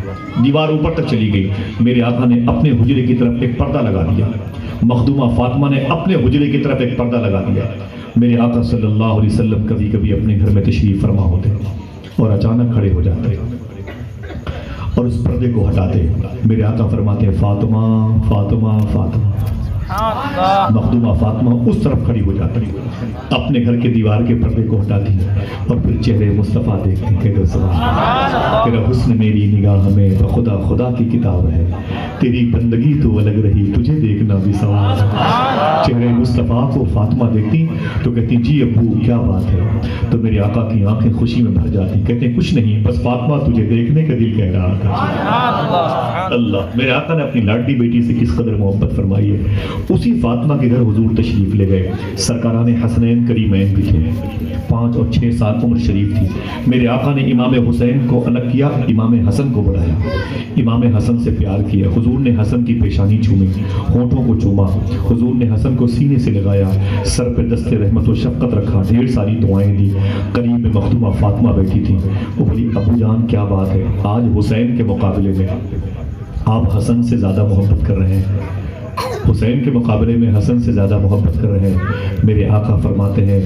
دیوار اوپر تک چلی گئی. میرے آقا نے اپنے حجرے کی طرف ایک پردہ لگا دیا، مخدومہ فاطمہ نے اپنے حجرے کی طرف ایک پردہ لگا دیا. میرے آقا صلی اللہ علیہ وسلم کبھی کبھی اپنے گھر میں تشریف فرما ہوتے اور اچانک کھڑے ہو جاتے اور اس پردے کو ہٹاتے. میرے آقا فرماتے فاطمہ فاطمہ فاطمہ. مخدومہ فاطمہ اس طرف کھڑی ہو جاتی، اپنے گھر کے دیوار کے پردے کو ہٹاتی اور پھر چہرے مصطفیٰ دیکھتی کہ تیرا حسن میری نگاہ میں خدا خدا کی کتاب ہے، تیری بندگی تو الگ رہی تجھے دیکھنا بھی ثواب ہے۔ چہرے مصطفیٰ کو فاطمہ دیکھتی تو کہتی جی ابو کیا بات ہے، تو میرے آقا کی آنکھیں خوشی میں بھر جاتی، کہتے ہیں کچھ نہیں بس فاطمہ تجھے دیکھنے کا دل کہہ رہا تھا۔ اللہ، میرے آقا نے اپنی لاڈلی بیٹی سے کس قدر محبت فرمائی ہے۔ اسی فاطمہ کے گھر حضور تشریف لے گئے، سرکاران حسنین کریمین بھی تھے، 5 اور 6 سال عمر شریف تھی۔ میرے آقا نے امام حسین کو الگ کیا، امام حسن کو بڑھایا، امام حسن سے پیار کیا۔ حضور نے حسن کی پیشانی چومی، ہونٹوں کو چوما، حضور نے حسن کو سینے سے لگایا، سر پہ دست رحمت و شفقت رکھا، ڈھیر ساری دعائیں دی۔ قریب میں مخدومہ فاطمہ بیٹھی تھی، وہ بولی ابو جان کیا بات ہے، آج حسین کے مقابلے میں آپ حسن سے زیادہ محبت کر رہے ہیں، حسین کے مقابلے میں حسن سے زیادہ محبت کر رہے ہیں۔ میرے آقا فرماتے ہیں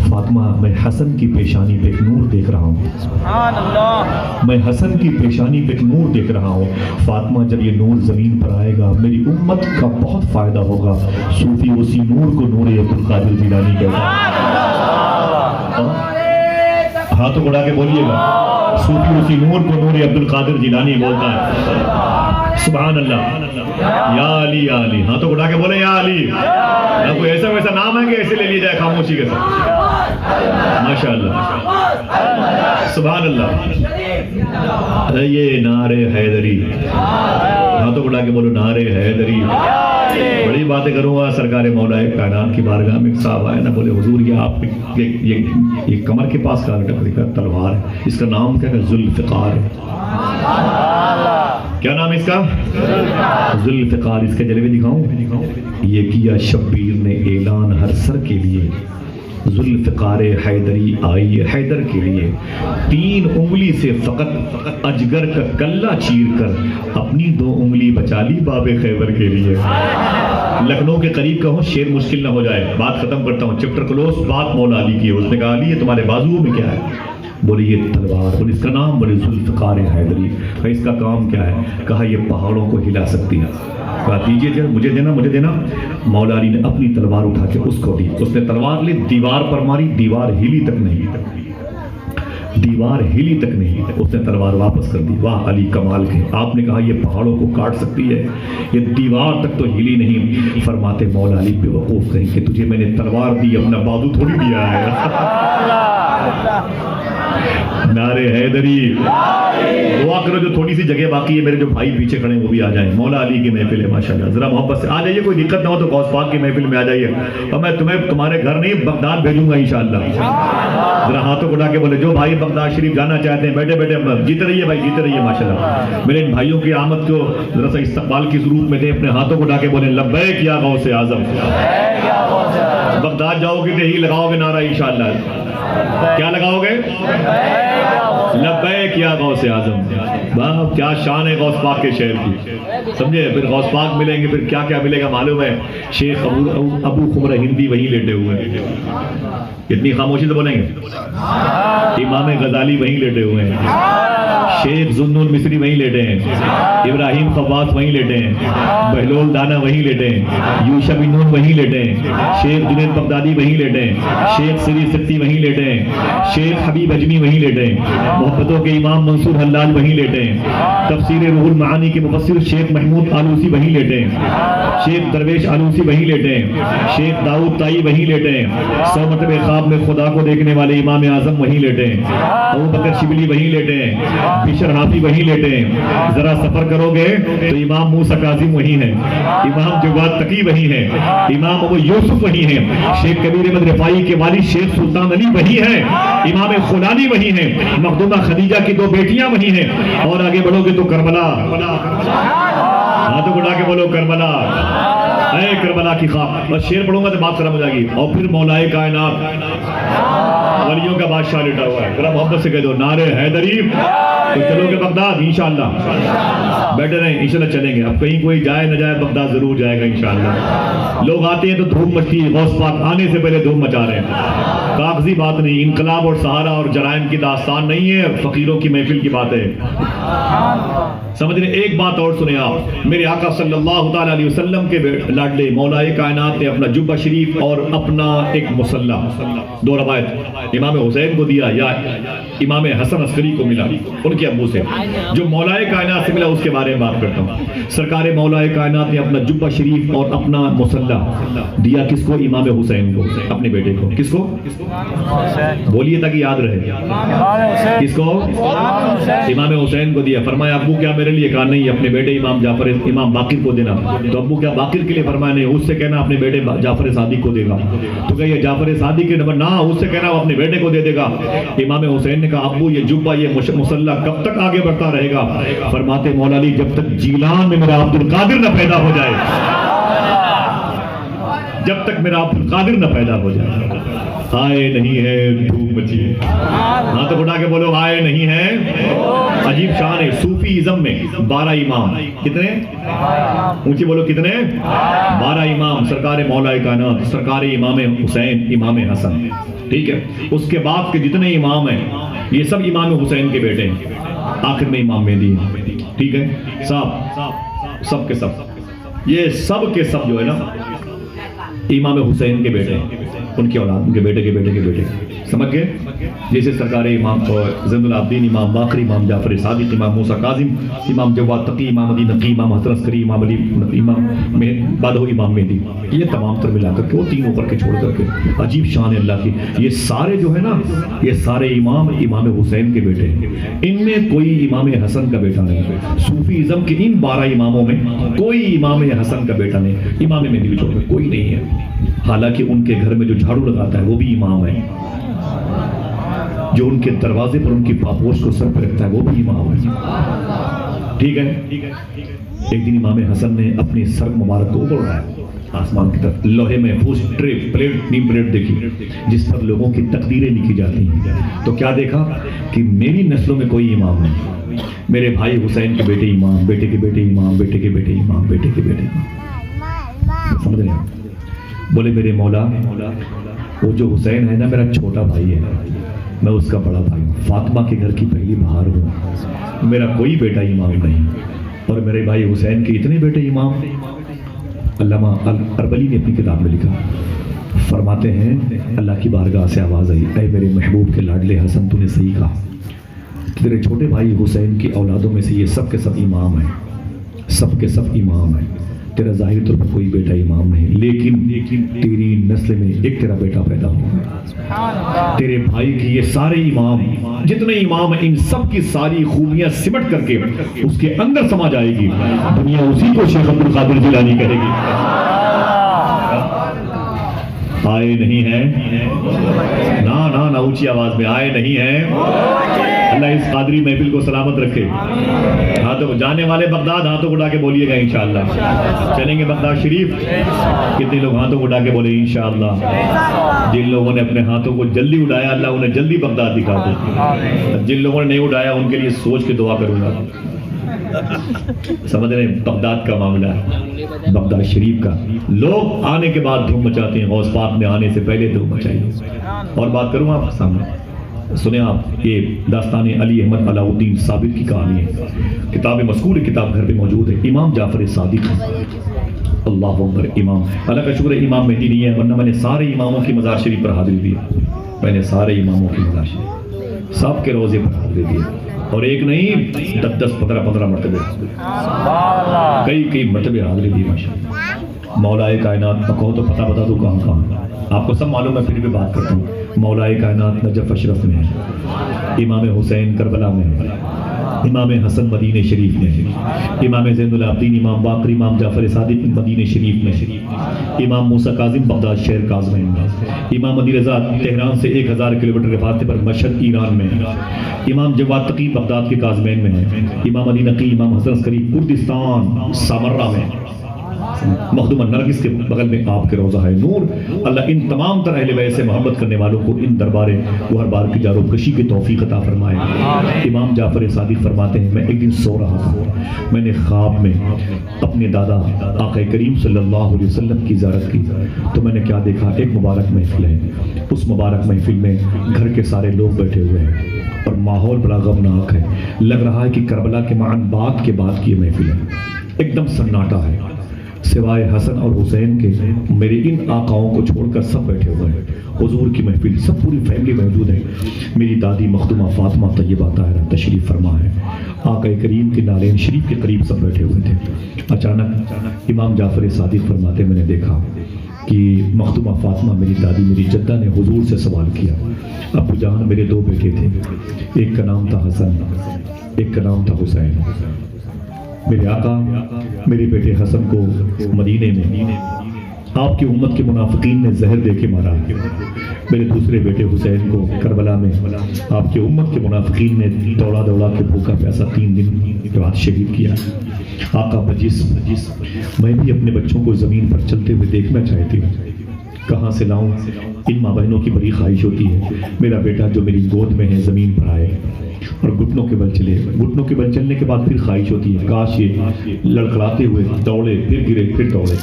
فاطمہ میں حسن کی پیشانی پہ ایک نور دیکھ رہا ہوں، میں حسن کی پیشانی پہ ایک نور دیکھ رہا ہوں۔ فاطمہ جب یہ نور زمین پر آئے گا میری امت کا بہت فائدہ ہوگا۔ صوفی اسی نور کو نور عبدالقادر جیلانی کہتا ہے، ہاتھوں کو اڑا کے بولیے گا، صوفی اسی نور کو نور عبدالقادر جیلانی بولتا ہے۔ سبحان اللہ، یا علی یا علی، ہاتھوں کو اٹھا کے بولے یا علی۔ نہ کوئی ایسا ویسا نام ہے کہ ایسے لے لی جائے خاموشی کے ساتھ۔ ماشاءاللہ، سبحان اللہ۔ یہ نعرے حیدری، ہاتھوں کو اٹھا کے بولو نعرے حیدری۔ بڑی باتیں کروں گا، سرکار مولا کائنات کی بارگاہ میں ایک صاحب آئے نا، بولے حضور یہ آپ یہ کمر کے پاس کا تلوار ہے، اس کا نام کیا ہے؟ ذوالفقار ہے۔ کیا نام ہے اس کا؟ ذوالفقار۔ اس کے جلوے دکھاؤں؟ یہ کیا شبیر نے اعلان ہر سر کے لیے، ذوالفقار حیدری آئی حیدر کے لیے، 3 انگلی سے فقط اجگر کا کلہ چیر کر اپنی 2 انگلی بچا لی باب خیبر کے لیے۔ لکھنؤ کے قریب کہوں شیر مشکل نہ ہو جائے، بات ختم کرتا ہوں، چپٹر کلوز۔ بات مولا علی کی ہے، اس نے کہا علی یہ تمہارے بازو میں کیا ہے؟ بولے یہ تلوار۔ بولے اس کا نام؟ بولے ذوالفقار حیدری۔ کہا اس کا کام کیا ہے؟ کہا یہ پہاڑوں کو ہلا سکتی ہے۔ کہا دیجیے مجھے دینا، مجھے دینا۔ مولا علی نے اپنی تلوار اٹھا کے اس کو دی، اس نے تلوار لی، دیوار پر ماری، دیوار ہلی تک نہیں، دیوار ہلی تک نہیں، اس نے تلوار واپس کر دی۔ واہ علی کمال کے، آپ نے کہا یہ پہاڑوں کو کاٹ سکتی ہے، یہ دیوار تک تو ہلی نہیں۔ فرماتے مولا علی بے وقوف کہیں کہ تجھے میں نے تلوار دی، اپنا بازو تھوڑی دیا ہے۔ نعرے حیدری۔ دعا کرو جو تھوڑی سی جگہ باقی ہے، میرے جو بھائی پیچھے کھڑے ہیں وہ بھی آ جائیں۔ مولا علی کی محفل ہے ماشاءاللہ، ذرا محبت سے آ جائیے، کوئی دقت نہ ہو تو غوث پاک کی محفل میں آ جائیے، اور میں تمہیں تمہارے گھر نہیں بغداد بھیجوں گا انشاءاللہ۔ ذرا ہاتھوں کو اٹھا کے بولے جو بھائی بغداد شریف جانا چاہتے ہیں بیٹھے بیٹھے جیتے رہیے بھائی، جیتے رہیے ماشاءاللہ۔ میرے ان بھائیوں کی آمد کو ذرا سا استقبال کی ضرورت میں تھے، اپنے ہاتھوں کو اٹھا کے بولے لبیک یا غوث اعظم۔ بغداد جاؤ گے تو یہی لگاؤ گے نعرہ انشاءاللہ۔ کیا لگاؤ گے؟ لبیک یا غوث اعظم۔ باپ کیا شان ہے غوث پاک کے شہر کی، سمجھے؟ پھر غوث پاک ملیں گے، پھر کیا کیا ملے گا معلوم ہے؟ شیخ ابو خمرہ ہندی وہیں لیٹے ہوئے ہیں، اتنی خاموشی سے بولیں گے؟ امام غزالی وہیں لیٹے ہوئے ہیں، شیخ ذوالنون مصری وہیں لیٹے ہیں، ابراہیم خواص وہیں لیٹے ہیں، بہلول دانا وہیں لیٹے ہیں، یوشع بن نون وہیں لیٹے ہیں، شیخ جنید بغدادی وہیں لیٹے ہیں، شیخ سری سکتی وہیں لیٹے ہیں، شیخ حبیب اجمی وہیں لیٹے ہیں، محبتوں کے امام منصور حلاج وہیں لیٹے ہیں، تفسیر روح المعانی کے مفسر شیخ محمود آلوسی وہیں لیٹے ہیں، شیخ درویش آلوسی وہیں لیٹے ہیں، شیخ داؤد تائی وہیں لیٹے ہیں، 100 مرتبہ خواب میں خدا کو دیکھنے والے امام اعظم وہیں لیٹے ہیں، ابو بکر شبلی وہیں لیٹے ہیں، بشر حافی وہیں لیٹے ہیں۔ ذرا سفر کرو گے تو امام موسیٰ کاظم وہیں ہیں، امام جواد تقی وہیں ہیں، امام ابو یوسف وہیں ہیں، شیخ کبیر احمد رفاعی کے والد شیخ سلطان علی وہیں ہیں، امام خلانی وہیں ہیں، مخدومہ خدیجہ کی 2 بیٹیاں وہیں ہیں، اور آگے بڑھو گے تو کربلا، ہاتھوں کو اٹھا کے بولو کربلا، اے کربلا کی خاک۔ بس شعر پڑھوں گا تو بات ختم ہو جائے گی۔ اور پھر مولا کائنات ولیوں کا بادشاہ لیٹا ہوا ہے، ذرا محبت سے کہہ دو نعرے حیدری۔ تو چلو گے بغداد انشاءاللہ، بیٹھے رہیں انشاءاللہ چلیں گے۔ اب کہیں کوئی جائے نہ جائے بغداد ضرور جائے گا انشاءاللہ۔ لوگ آتے ہیں تو دھوم مچتی ہے، غوث پاک آنے سے پہلے دھوم مچا رہے ہیں، کاغذی بات نہیں، انقلاب اور سہارا اور جرائم کی داستان نہیں ہے، فقیروں کی محفل کی بات ہے۔ سمجھ رہے؟ ایک بات اور سنیں آپ، میرے آقا صلی اللہ تعالیٰ علیہ وسلم کے لاڈلے مولا کائنات نے اپنا جبہ شریف اور اپنا ایک مصلی، دو روایت، امام حسین کو دیا یا امام حسن عسکری کو ملا ان کے ابو سے، جو مولا کائنات سے ملا اس کے بارے میں بات کرتا ہوں۔ سرکار مولا کائنات نے اپنا جبہ شریف اور اپنا مصلی دیا کس کو؟ امام حسین کو، اپنے بیٹے کو۔ کس کو؟ بولیے تاکہ یاد رہے۔ کس کو؟ امام حسین کو دیا۔ فرمایا ابو کیا میرے لیے؟ کہا نہیں، اپنے بیٹے امام جعفر امام باقر کو دینا۔ تو ابو کیا باقر کے لیے؟ فرمایا نہیں، اس سے کہنا اپنے بیٹے جعفر صادق کو دے گا۔ تو کہ یہ جعفر صادق کے نمبر نہ، اس سے کہنا وہ اپنے بیٹے کو دے دے گا۔ امام حسین نے کہا ابو یہ جبہ یہ مصلی کب تک آگے بڑھتا رہے گا؟ فرماتے مولا علی جب تک جیلان میں میرا عبد القادر نہ پیدا ہو جائے، جب تک میرا عبد القادر نہ پیدا ہو جائے۔ آئے نہیں ہے دھوپ مچی، ہاں تو اٹھا کے بولو آئے نہیں ہے۔ عجیب شان ہے صوفی ازم میں 12 امام، کتنے؟ اونچی بولو کتنے؟ 12 امام، سرکار مولا کائنات، سرکار امام حسین، امام حسن، ٹھیک ہے؟ اس کے بعد کے جتنے امام ہیں یہ سب امام حسین کے بیٹے ہیں، آخر میں امام مہدی، ٹھیک ہے؟ سب کے سب یہ سب کے سب جو ہے نا امام حسین کے بیٹے، ان کی اولاد، ان کے بیٹے کے بیٹے کے بیٹے، سمجھ گئے؟ جیسے سرکار امام زین العابدین، امام باقر، امام جعفر صادق، امام موسیٰ کاظم، امام جواد تقی، امام علی نقی، امام حسن عسکری، امام علی، امام بعدہ امام مہدی، یہ تمام تر ملا کر کے وہ تینوں کر کے چھوڑ کر کے عجیب شان ہے اللہ کی۔ یہ سارے جو ہے نا یہ سارے امام امام حسین کے بیٹے ہیں، ان میں کوئی امام حسن کا بیٹا نہیں۔ صوفی ازم کے ان 12 اماموں میں کوئی امام حسن کا بیٹا نہیں، امام مہدی بھی چھوڑ کر کوئی نہیں ہے۔ حالانکہ ان کے گھر میں جو جھاڑو لگاتا ہے وہ بھی امام ہے، جو ان کے دروازے پر ان کی پاپوش کو سر پہ رکھتا ہے وہ بھی امام ہے، ٹھیک ہے؟ ایک دن امام حسن نے اپنی سر مبارک کو اوپر اٹھایا آسمان کی طرف، لوہے محفوظ پلیٹ، نیم پلیٹ دیکھی جس پر لوگوں کی تقدیریں لکھی جاتی ہیں، تو کیا دیکھا کہ میری نسلوں میں کوئی امام نہیں، میرے بھائی حسین کے بیٹے امام، بیٹے کے بیٹے امام، بیٹے کے بیٹے امام، بیٹے کے بیٹے امام، سمجھ رہے ہیں؟ بولے میرے مولا وہ جو حسین ہے نا میرا چھوٹا بھائی ہے، میں اس کا بڑا بھائی ہوں، فاطمہ کے گھر کی پہلی بہار ہوں، میرا کوئی بیٹا امام نہیں، اور میرے بھائی حسین کے اتنے بیٹے امام۔ علامہ اربلی نے اپنی کتاب میں لکھا، فرماتے ہیں اللہ کی بارگاہ سے آواز آئی، اے میرے محبوب کے لاڈلے حسن تو نے صحیح کہا، تیرے چھوٹے بھائی حسین کی اولادوں میں سے یہ سب کے سب امام ہیں، سب کے سب امام ہیں، تیرا ظاہر طور پر کوئی بیٹا امام نہیں، لیکن تیری نسل میں ایک تیرا بیٹا پیدا ہوگا، تیرے بھائی کی یہ سارے امام جتنے امام ہیں ان سب کی ساری خوبیاں سمٹ کر کے اس کے اندر سما جائے گی، دنیا اسی کو شیخ عبد القادر جیلانی کہے گی۔ آئے نہیں ہے نا اونچی آواز میں آئے نہیں ہے۔ اللہ اس قادری محفل کو سلامت رکھے۔ ہاتھوں جانے والے بغداد ہاتھوں اٹھا کے بولیے گا انشاءاللہ، چلیں گے بغداد شریف، کتنے لوگ ہاتھوں اٹھا کے بولے انشاءاللہ؟ جن لوگوں نے اپنے ہاتھوں کو جلدی اٹھایا اللہ انہیں جلدی بغداد دکھا دے، جن لوگوں نے نہیں اٹھایا ان کے لیے سوچ کے دعا کروں گا۔ سمجھ رہے ہیں؟ بغداد کا معاملہ ہے، بغداد شریف کا، لوگ آنے کے بعد دھوم مچاتے ہیں، غوث پاک نے آنے سے پہلے دھوم مچائی۔ اور بات کروں آپ کے سامنے، سنیں آپ، یہ داستان علی احمد علاء الدین ثابت کی کہانی ہے، کتاب مذکور کتاب گھر پہ موجود ہے، امام جعفر صادق، اللہ اکبر۔ امام، اللہ کا شکر ہے امام مہدی نہیں ہے، ورنہ میں نے سارے اماموں کی مزار شریف پر حاضری دی، میں نے سارے اماموں کی مزار شریف سب کے روزے پر حاضری دی، اور ایک نہیں 10 15 مرتبے، کئی مرتبے حاضری دی ماشاءاللہ۔ مولا کائنات کہو تو پتہ بتا دوں کہاں کہاں، آپ کو سب معلوم ہے پھر بھی بات کرتا ہوں۔ مولا کائنات نجف اشرف میں ہے، امام حسین کربلا میں ہے، امام حسن مدینہ شریف میں ہے، امام زین العابدین، امام باقر، امام جعفر صادق مدینہ شریف میں ہے، امام موسیٰ کاظم بغداد شہر کاظمین میں، امام علی رضا تہران سے 1000 کلومیٹر کے فاصلے پر مشہد ایران میں، امام جواد تقی بغداد کے کاظمین میں ہے، امام علی نقی، امام حسن عسکری کردستان سامرہ میں، مخدومہ نرگس کے بغل میں آپ کے روضہ ہے نور. اللہ ان تمام تر اہل بیت سے محبت کرنے والوں کو ان دربار گوہر بار کی جارو کشی کی توفیق عطا فرمائے. امام جعفر صادق فرماتے ہیں میں ایک دن سو رہا تھا, میں نے خواب میں اپنے دادا آقا کریم صلی اللہ علیہ وسلم کی زیارت کی تو میں نے کیا دیکھا, ایک مبارک محفل ہے, اس مبارک محفل میں گھر کے سارے لوگ بیٹھے ہوئے ہیں اور ماحول بڑا غمناک ہے. لگ رہا ہے کہ کربلا کے معن بات کے بعد کی محفل ہے, ایک دم سناٹا ہے, سوائے حسن اور حسین کے میرے ان آقاؤں کو چھوڑ کر سب بیٹھے ہوئے ہیں. حضور کی محفل, سب پوری فیملی موجود ہے. میری دادی مخدومہ فاطمہ طیبہ طاہرہ تشریف فرما ہے, آقا کریم کے نالین شریف کے قریب سب بیٹھے ہوئے تھے. اچانک امام جعفر صادق فرماتے میں نے دیکھا کہ مخدومہ فاطمہ میری دادی میری جدہ نے حضور سے سوال کیا. ابو جان میرے دو بیٹے تھے, ایک کا نام تھا حسن, ایک کا نام تھا حسین. میرے آقا میرے بیٹے حسن کو مدینے میں آپ کی امت کے منافقین نے زہر دے کے مارا. میرے دوسرے بیٹے حسین کو کربلا میں آپ کی امت کے منافقین نے دوڑا دوڑا کے بھوکا پیاسا 3 دن کے بعد شہید کیا. آقا بجس میں بھی اپنے بچوں کو زمین پر چلتے ہوئے دیکھنا چاہتی ہوں, کہاں سے لاؤں؟ ان ماں بہنوں کی بڑی خواہش ہوتی ہے میرا بیٹا جو میری گود میں ہے زمین پر آئے اور گھٹنوں کے بل چلے. گھٹنوں کے بل چلنے کے بعد پھر خواہش ہوتی ہے کاش یہ لڑکھڑاتے ہوئے دوڑے, پھر گرے, پھر دوڑے,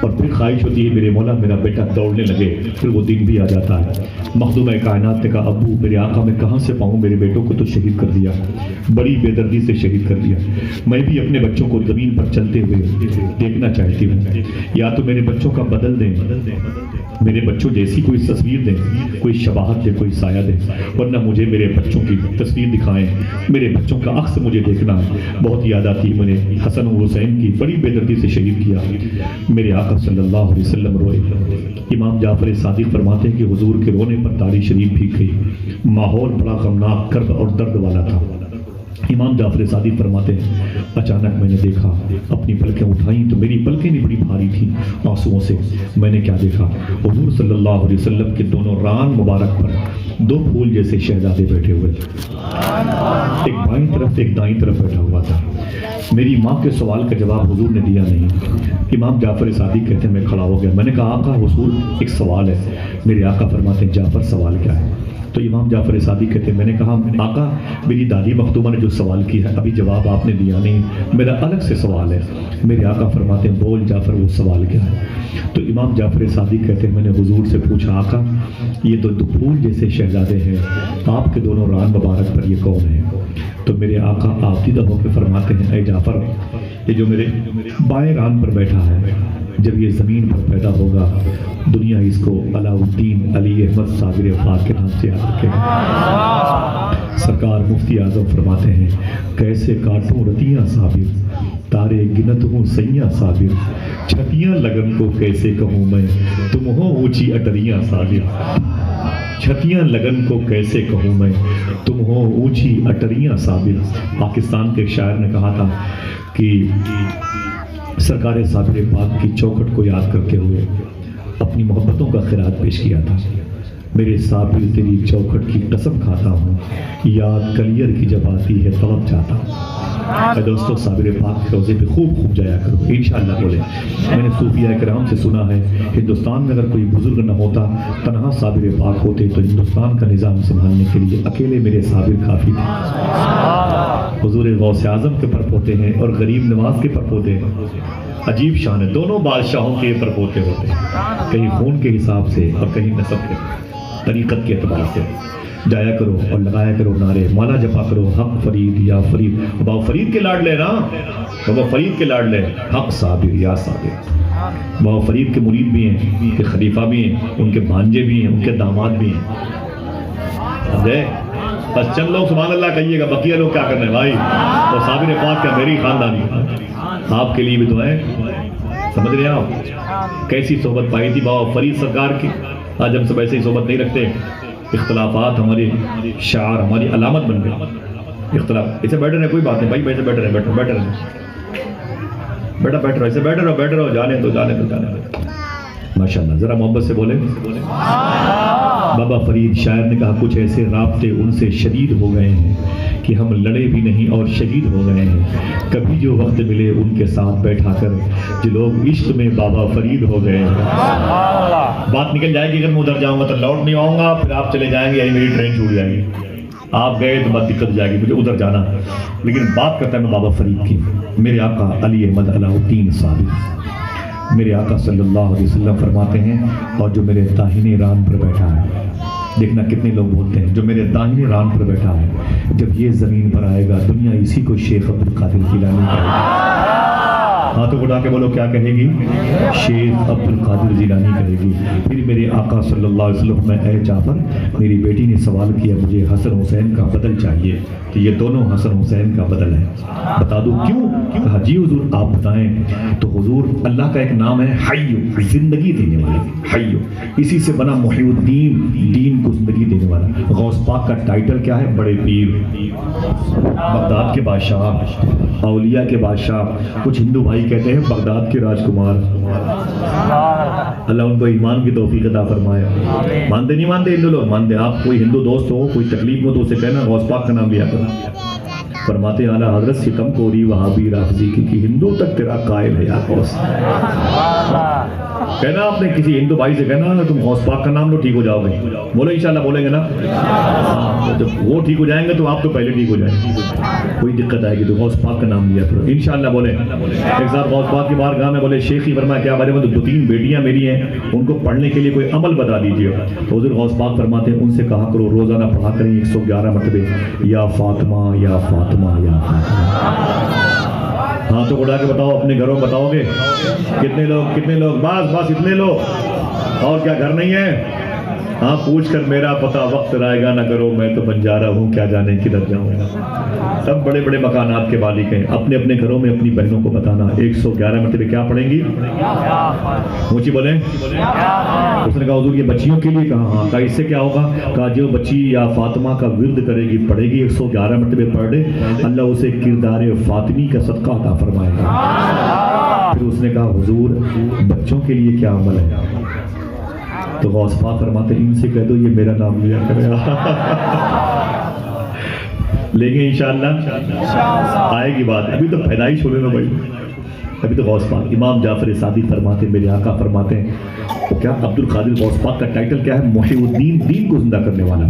اور پھر خواہش ہوتی ہے میرے مولا میرا بیٹا دوڑنے لگے, پھر وہ دن بھی آ جاتا ہے. مخدومہ کائنات نے کہا ابو میرے آقا میں کہاں سے پاؤں, میرے بیٹوں کو تو شہید کر دیا, بڑی بے دردی سے شہید کر دیا. میں بھی اپنے بچوں کو زمین پر چلتے ہوئے دیکھنا چاہتی ہوں, یا تو میرے بچوں کا بدل دیں, میرے بچوں جیسی کوئی تصویر دیں, کوئی شباہت دیں, کوئی سایہ دیں, ورنہ مجھے میرے بچوں کی تصویر دکھائیں, میرے بچوں کا عکس مجھے دیکھنا ہے. بہت یاد آتی ہے مجھے حسن و حسین کی, بڑی بے دردی سے شہید کیا. میرے آقا صلی اللہ علیہ وسلم روئے. امام جعفر صادق فرماتے ہیں کہ حضور کے رونے پر داڑھی شریف بھیگ گئی. ماحول بڑا غمناک کرب اور درد والا تھا. امام جعفر صادق فرماتے ہیں اچانک میں نے دیکھا, اپنی پلکیں اٹھائیں تو میری پلکیں بھی بڑی بھاری تھیں آنسوؤں سے. میں نے کیا دیکھا, حضور صلی اللہ علیہ وسلم کے دونوں ران مبارک پر 2 پھول جیسے شہزادے بیٹھے ہوئے تھے, ایک بائیں طرف ایک دائیں طرف بیٹھا ہوا تھا. میری ماں کے سوال کا جواب حضور نے دیا نہیں. امام جعفر صادق کہتے ہیں میں کھڑا ہو گیا. میں نے کہا آقا حضور ایک سوال ہے. میرے آقا فرماتے ہیں جعفر سوال کیا ہے؟ تو امام جعفر صادق کہتے ہیں میں نے کہا آقا میری دادی مخدومہ نے جو سوال کیا ہے ابھی جواب آپ نے دیا نہیں, میرا الگ سے سوال ہے. میرے آقا فرماتے ہیں بول جعفر وہ سوال کیا ہے؟ تو امام جعفر صادق کہتے ہیں میں نے حضور سے پوچھا آقا یہ 2 پھول جیسے شہزادے ہیں, آپ کے دونوں ران مبارک پر یہ کون ہیں؟ تو میرے آقا آبدیدہ ہو کے فرماتے ہیں اے جعفر یہ جو میرے بائیں ران پر بیٹھا ہے جب یہ زمین پر پیدا ہوگا دنیا اس کو علاء الدین علی احمد صابر وفات کے نام سے یاد رکھے گا. سرکار مفتی اعظم فرماتے ہیں کیسے کاٹوں رتیاں صابر, تارے گنت ہوں سیاں صابر, چھتیاں لگن کو کیسے کہوں میں, تم ہو اونچی اٹریاں صابر. چھتیاں لگن کو کیسے کہوں میں, تم ہو اونچی اٹریاں صابر. پاکستان کے ایک شاعر نے کہا تھا کہ سرکار صابر پاک کی چوکھٹ کو یاد کرتے ہوئے اپنی محبتوں کا خراج پیش کیا تھا. میرے صابر تیری چوکھٹ کی قسم کھاتا ہوں, یاد کلیئر کی جب آتی ہے طلب جاتا ہوں. اے دوستو صابر پاک کے روزے پہ خوب جایا کرو انشاءاللہ. بولے میں نے صوفیاء کرام سے سنا ہے ہندوستان میں اگر کوئی بزرگ نہ ہوتا تنہا صابر پاک ہوتے تو ہندوستان کا نظام سنبھالنے کے لیے اکیلے میرے صابر کافی تھے. حضور غوث اعظم کے پرپوتے ہیں اور غریب نواز کے پرپوتے ہیں. عجیب شان ہے, دونوں بادشاہوں کے پرپوتے ہوتے ہیں, کہیں خون کے حساب سے اور کہیں نسب کے طریقت کے اعتبار سے. جایا کرو اور لگایا کرو نعرے, مالا جپا کرو حق فرید یا فرید. بابا فرید کے لاڈ لے نا, بابا فرید کے لاڈ لے, حق صابر یا صابر. بابا فرید کے مرید بھی ہیں, ان کے خلیفہ بھی ہیں, ان کے بھانجے بھی ہیں, ان کے داماد بھی ہیں. سمجھے؟ بس چند لوگ سبحان اللہ کہیے گا, بقیہ لوگ کیا کرنے بھائی. اور صابر پاک کا میری خاندانی آپ کے لیے بھی دعائیں. سمجھ رہے ہیں آپ کیسی صحبت پائی تھی بابا فرید سرکار کی. آج ہم سب ایسے ہی صحبت نہیں رکھتے, اختلافات ہماری شعار ہماری علامت بن گئی. اختلاف ایسے بیٹھے رہے کوئی بات نہیں بھائی, ایسے بیٹھے رہے بیٹھے رہے بیٹا بیٹھ رہو, ایسے بیٹھے رہو, جانے دو. ماشاءاللہ ذرا محبت سے بولیں بابا فرید شاعر نے کہا کچھ ایسے رابطے ان سے شدید ہو گئے ہیں کہ ہم لڑے بھی نہیں اور شہید ہو گئے ہیں، کبھی جو وقت ملے ان کے ساتھ بیٹھا کر جو لوگ عشق میں بابا فرید ہو گئے ہیں۔ بات نکل جائے گی، اگر میں ادھر جاؤں گا تو لوٹ نہیں آؤں گا، پھر آپ چلے جائیں گے یعنی میری ٹرین چھوٹ جائے گی، آپ گئے تو بات دقت ہو جائے گی، مجھے ادھر جانا۔ لیکن بات کرتا ہے میں بابا فرید کی، میرے آقا علی احمد علاؤ الدین صابر، میرے آقا صلی اللہ علیہ وسلم فرماتے ہیں، اور جو میرے داہنے ران پر بیٹھا ہے، دیکھنا کتنے لوگ بولتے ہیں جو میرے داہنے ران پر بیٹھا ہے، جب یہ زمین پر آئے گا دنیا اسی کو شیخ عبد القادر جیلانی کہے گی۔ ہاتھوں کو اٹھا کے بولو کیا کہے گی؟ شیخ عبد القادر جیلانی کہے گی۔ پھر میرے آقا صلی اللہ علیہ وسلم میں اے جعفر، میری بیٹی نے سوال کیا مجھے حسن حسین کا بدل چاہیے، کہ یہ دونوں حسن حسین کا بدل ہے، بتا دو کیوں؟ کہا جی حضور آپ بتائیں۔ تو حضور اللہ کا ایک نام ہے حی، زندگی دینے والا، حی، اسی سے بنا محی الدین، دین کو زندگی دینے والا۔ غوث پاک کا ٹائٹل کیا ہے؟ بڑے پیر، بغداد کے بادشاہ، اولیاء کے بادشاہ، کچھ ہندو بھائی کہتے ہیں بغداد کے راجکمار۔ اللہ ان کو ایمان کی توفیق عطا فرمائے۔ مانتے نہیں مانتے ہندو لوگ؟ مانتے۔ آپ کوئی ہندو دوست ہو کوئی تکلیف ہو تو اسے کہنا غوث پاک کا نام لیا کرو۔ فرماتے اعلیٰ حضرت ستم کوری وہابی رافضی کی ہندو تک تیرا قائل ہے یا غوث، کہنا آپ نے کسی ہندو بھائی سے کہنا تم غوث پاک کا نام لو ٹھیک ہو جاؤ گے، بولو انشاءاللہ بولیں گے نا، جب وہ ٹھیک ہو جائیں گے تو آپ تو پہلے ٹھیک ہو جائیں گے، کوئی دقت آئے گی تو غوث پاک کا نام لیا کرو انشاءاللہ بولیں۔ ایک صاحب غوث پاک کی بارگاہ میں بولے شیخی فرمایا کیا بارے میں؟ تو 2-3 بیٹیاں میری ہیں ان کو پڑھنے کے لیے کوئی عمل بتا دیجیے۔ تو حضور غوث پاک فرماتے ہیں ان سے کہا کرو روزانہ پڑھا کریں 111 مرتبے یا فاطمہ یا فاطمہ یا فاطمہ۔ ہاں تو اڑا کے بتاؤ اپنے گھروں بتاؤ گے کتنے لوگ؟ بس اتنے لوگ، اور کیا گھر نہیں ہے؟ ہاں پوچھ کر میرا پتہ وقت رائے گا نہ کرو، میں تو بنجارہ ہوں کیا جانے کدھر جاؤں گا۔ سب بڑے بڑے مکانات کے مالک ہیں، اپنے اپنے گھروں میں اپنی بہنوں کو بتانا 111 مرتبہ کیا پڑھیں گی؟ اونچی بولیں۔ اس نے کہا حضور یہ بچیوں کے لیے؟ کہا ہاں۔ کہا اس سے کیا ہوگا؟ کہا جو بچی یا فاطمہ کا ورد کرے گی پڑھے گی 111 مرتبہ پڑھ لے، اللہ اسے کردار فاطمی کا صدقہ عطا فرمائے گا۔ پھر اس نے کہا حضور بچوں کے لیے کیا عمل ہے؟ تو غوث پاک فرماتے ان سے کہہ دو یہ میرا نام لیا کرے لیں گے انشاءاللہ، آئے گی بات، ابھی تو پیدائش ہونے نا بھائی، ابھی تو غوث پاک۔ امام جعفر صادق فرماتے میرے آقا فرماتے ہیں کیا عبد القادر غوث پاک کا ٹائٹل کیا ہے؟ محی الدین، دین کو زندہ کرنے والا۔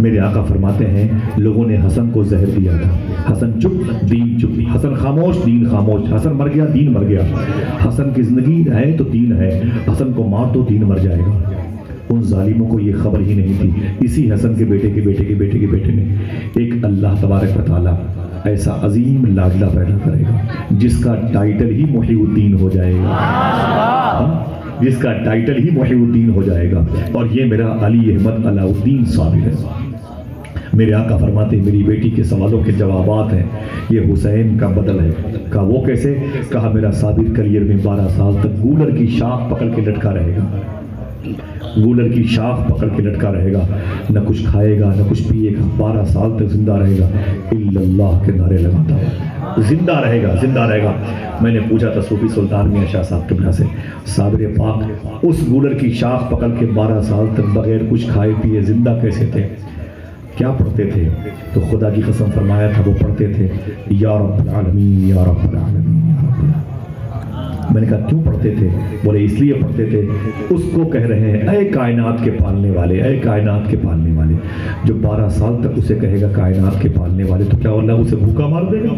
میرے آقا فرماتے ہیں لوگوں نے حسن کو زہر دیا تھا، حسن چپ دین چپ، حسن خاموش دین خاموش، حسن مر گیا دین مر گیا، حسن کی زندگی ہے تو دین ہے، حسن کو مار تو دین مر جائے گا۔ ان ظالموں کو یہ خبر ہی نہیں تھی اسی حسن کے بیٹے کے بیٹے کے بیٹے کے بیٹے نے ایک اللہ تبارک و تعالیٰ ایسا عظیم لاڈلا پیدا کرے گا جس کا ٹائٹل ہی محی الدین ہو جائے گا، جس کا ٹائٹل ہی محی الدین ہو جائے گا، اور یہ میرا علی احمد علاء الدین صابر ہے۔ میرے آقا فرماتے ہیں میری بیٹی کے سوالوں کے جوابات ہیں، یہ حسین کا بدل ہے۔ کہا وہ کیسے؟ کہا میرا صابر کریئر میں 12 سال تک گولر کی شاخ پکڑ کے لٹکا رہے گا، گولر کی شاخ پکڑ کے لٹکا رہے گا، نہ کچھ کھائے گا نہ کچھ پیے گا، 12 سال تک زندہ رہے گا، الا اللہ کے نعرے لگاتا ہے، زندہ رہے گا زندہ رہے گا۔ میں نے پوچھا تھا صوفی سلطان میاں شاہ صاحب قبلہ سے صابر پاک اس گولر کی شاخ پکڑ کے 12 سال تک بغیر کچھ کھائے پیے زندہ کیسے تھے، کیا پڑھتے تھے؟ تو خدا کی قسم فرمایا تھا وہ پڑھتے تھے یا رب العالمین یا رب العالمین یا رب العالمین۔ میں نے کہا کیوں پڑھتے تھے؟ بولے اس لیے پڑھتے تھے اس کو کہہ رہے ہیں اے کائنات کے پالنے والے، اے کائنات کے پالنے والے۔ جو 12 سال تک اسے کہے گا کائنات کے پالنے والے تو کیا اللہ اسے بھوکا مار دے گا؟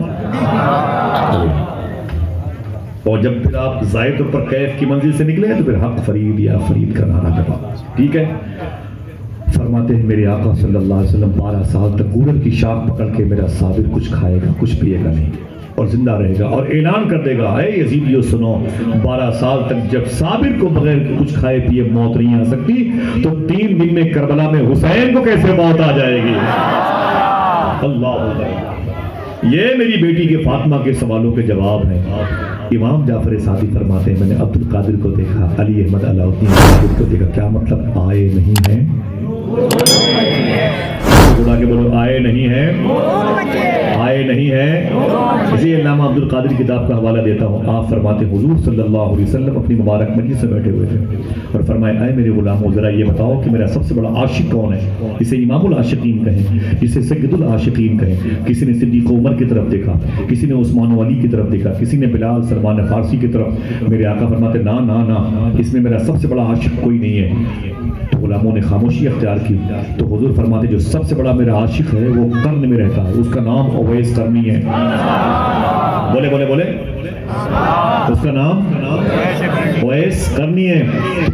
اور جب پھر آپ ظاہر طور پر کیف کی منزل سے نکلے تو پھر حق فرید یا فرید کا نعرہ جپا، ٹھیک ہے؟ فرماتے ہیں میرے آقا صلی اللہ علیہ وسلم 12 سال تک گولر کی شاخ پکڑ کے میرا صابر کچھ کھائے گا کچھ پیے گا نہیں اور زندہ رہے گا، اور اعلان کر دے گا اے یزیدیو سنو 12 سال تک جب صابر کو بغیر کچھ کھائے پیے موت نہیں آ سکتی تو 3 دن میں کربلا میں حسین کو کیسے موت آ جائے گی؟ اللہ اکبر۔ یہ میری بیٹی کے فاطمہ کے سوالوں کے جواب ہیں۔ امام جعفر صادق فرماتے ہیں میں نے عبد القادر کو دیکھا، علی احمد علاء الدین صابر کو دیکھا، کیا مطلب آئے نہیں ہیں؟ بڑھا کے بولو آئے نہیں ہیں، آئے ہے نہیں ہے. اسی علامہ عبد القادر کی کتاب کا حوالہ دیتا ہوں. آپ فرماتے حضور صلی اللہ علیہ وسلم اپنی مبارک مجلس سے بیٹھے ہوئے تھے اور فرمایا اے میرے غلاموں ذرا یہ بتاؤ کہ میرا سب سے بڑا عاشق کون ہے؟ جسے امام العاشقین کہیں, جسے سید العاشقین کہیں. کسی نے صدیق عمر کی طرف دیکھا, کسی نے عثمان و علی کی طرف دیکھا, کسی نے بلال سلمان فارسی کی طرف. میرے آقا فرماتے نا نا نا, اس میں میرا سب سے بڑا عاشق کوئی نہیں ہے. تو غلاموں نے خاموشی اختیار کی. تو حضور فرماتے جو سب سے بڑا میرا عاشق ہے وہ قرن میں رہتا ہے, اس کا نام اویس قرنی ہے. بولے بولے بولے, اس کا نام اویس قرنی ہے.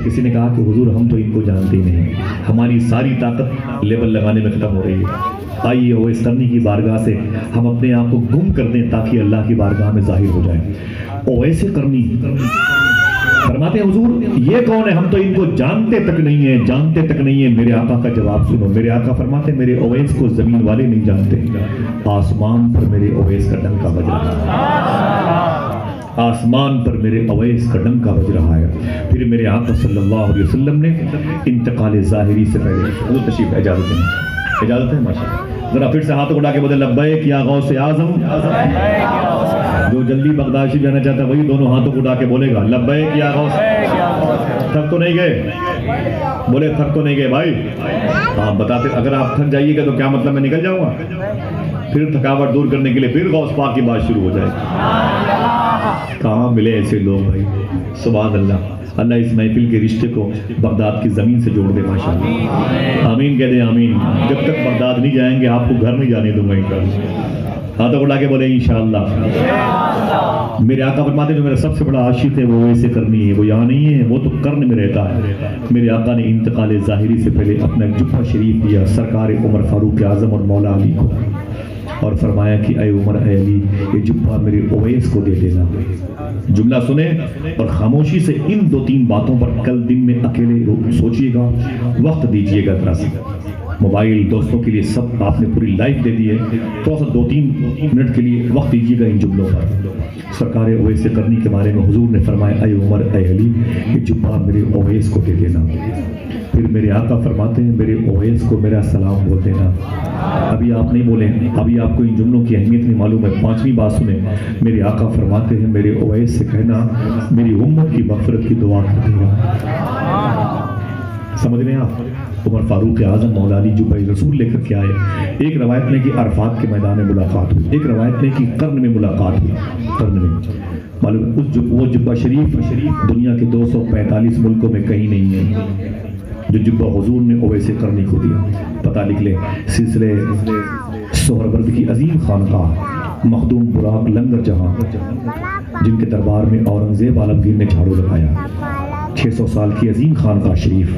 کسی نے کہا کہ حضور ہم تو ان کو جانتے ہی نہیں, ہماری ساری طاقت لیبل لگانے میں ختم ہو رہی ہے. آئیے اویس قرنی کی بارگاہ سے ہم اپنے آپ کو گم کر دیں تاکہ اللہ کی بارگاہ میں ظاہر ہو جائے. اویس قرنی فرماتے ہیں حضور یہ کون ہے؟ ہم تو ان کو جانتے تک نہیں ہیں, جانتے تک نہیں ہیں. میرے آقا کا جواب سنو. میرے آقا فرماتے ہیں میرے اویس کو زمین والے نہیں جانتے, آسمان پر میرے اویس کا ڈنکا بج رہا ہے, آسمان پر میرے اویس کا ڈنکا بج رہا ہے. پھر میرے آقا صلی اللہ علیہ وسلم نے انتقال ظاہری سے پہلے حضور تشریف اجازت ہے, اجازت ہے ماشاءاللہ. ذرا پھر سے ہاتھ اٹھا کے بولے لبیک یا غوث اعظم. جو جلدی بغداد شریف جانا چاہتا ہے وہی دونوں ہاتھوں کو اٹھا کے بولے گا لبیک یا غوث. تھک تو نہیں گئے؟ بولے تھک تو نہیں گئے بھائی؟ ہاں بتاتے. اگر آپ تھک جائیے گا تو کیا مطلب میں نکل جاؤں گا؟ پھر تھکاوٹ دور کرنے کے لیے پھر غوث پاک کی بات شروع ہو جائے. کہاں ملے ایسے لوگ بھائی؟ سبحان اللہ. اللہ اس محفل کے رشتے کو بغداد کی زمین سے جوڑ دے ماشاءاللہ. آمین کہہ دیں آمین. جب تک بغداد نہیں جائیں گے آپ کو گھر نہیں جانے دوں گا ان کا. ہاتھوں اٹھا کے بولے انشاءاللہ. میرے آقا فرماتے ہیں میرا سب سے بڑا عاشق ہے وہ ویسے کرنی ہے, وہ یہاں نہیں ہے, وہ تو کرن میں رہتا ہے. میرے آقا نے انتقال ظاہری سے پہلے اپنا جبہ شریف دیا سرکار عمر فاروق اعظم اور مولا علی کو اور فرمایا کہ اے عمر اے علی یہ جبہ میرے اویس کو دے دینا. جملہ سنیں اور خاموشی سے ان 2-3 باتوں پر کل دن میں اکیلے سوچئے گا, وقت دیجئے گا. ذرا سے موبائل دوستوں کے لیے سب آپ نے پوری لائف دے دی ہے, تھوڑا سا 2-3 منٹ کے لیے وقت دیجئے گا ان جملوں پر. سرکار اویس کرنی کے بارے میں حضور نے فرمایا اے عمر اے علی یہ جبہ میرے اویس کو دے دینا. پھر میرے آقا فرماتے ہیں میرے اویس کو میرا سلام بول دینا. ابھی آپ نہیں بولیں, ابھی آپ کو ان جملوں کی اہمیت نہیں معلوم ہے. 5ویں بات سنیں. میرے آقا فرماتے ہیں میرے اویس سے کہنا میری امت کی مغفرت کی دعا کر دے گا. سمجھ رہے ہیں آپ؟ عمر فاروق اعظم مولا علی جبہ رسول لے کر کے آئے. ایک روایت میں کہ عرفات کے میدان میں ملاقات ہوئی, ایک روایت میں کہ قرن میں ملاقات ہوئی. قرن میں معلوم وہ جبہ شریف دنیا کے 245 ملکوں میں کہیں نہیں ہے جو جبہ حضور نے اویس قرنی کو دیا. پتہ لکھ لیں. سلسلے سہرورد کی عظیم خانقاہ مخدوم براق لنگر جہاں جن کے دربار میں اورنگزیب عالمگیر نے جھاڑو لگایا. 600 سال کی عظیم خانقاہ شریف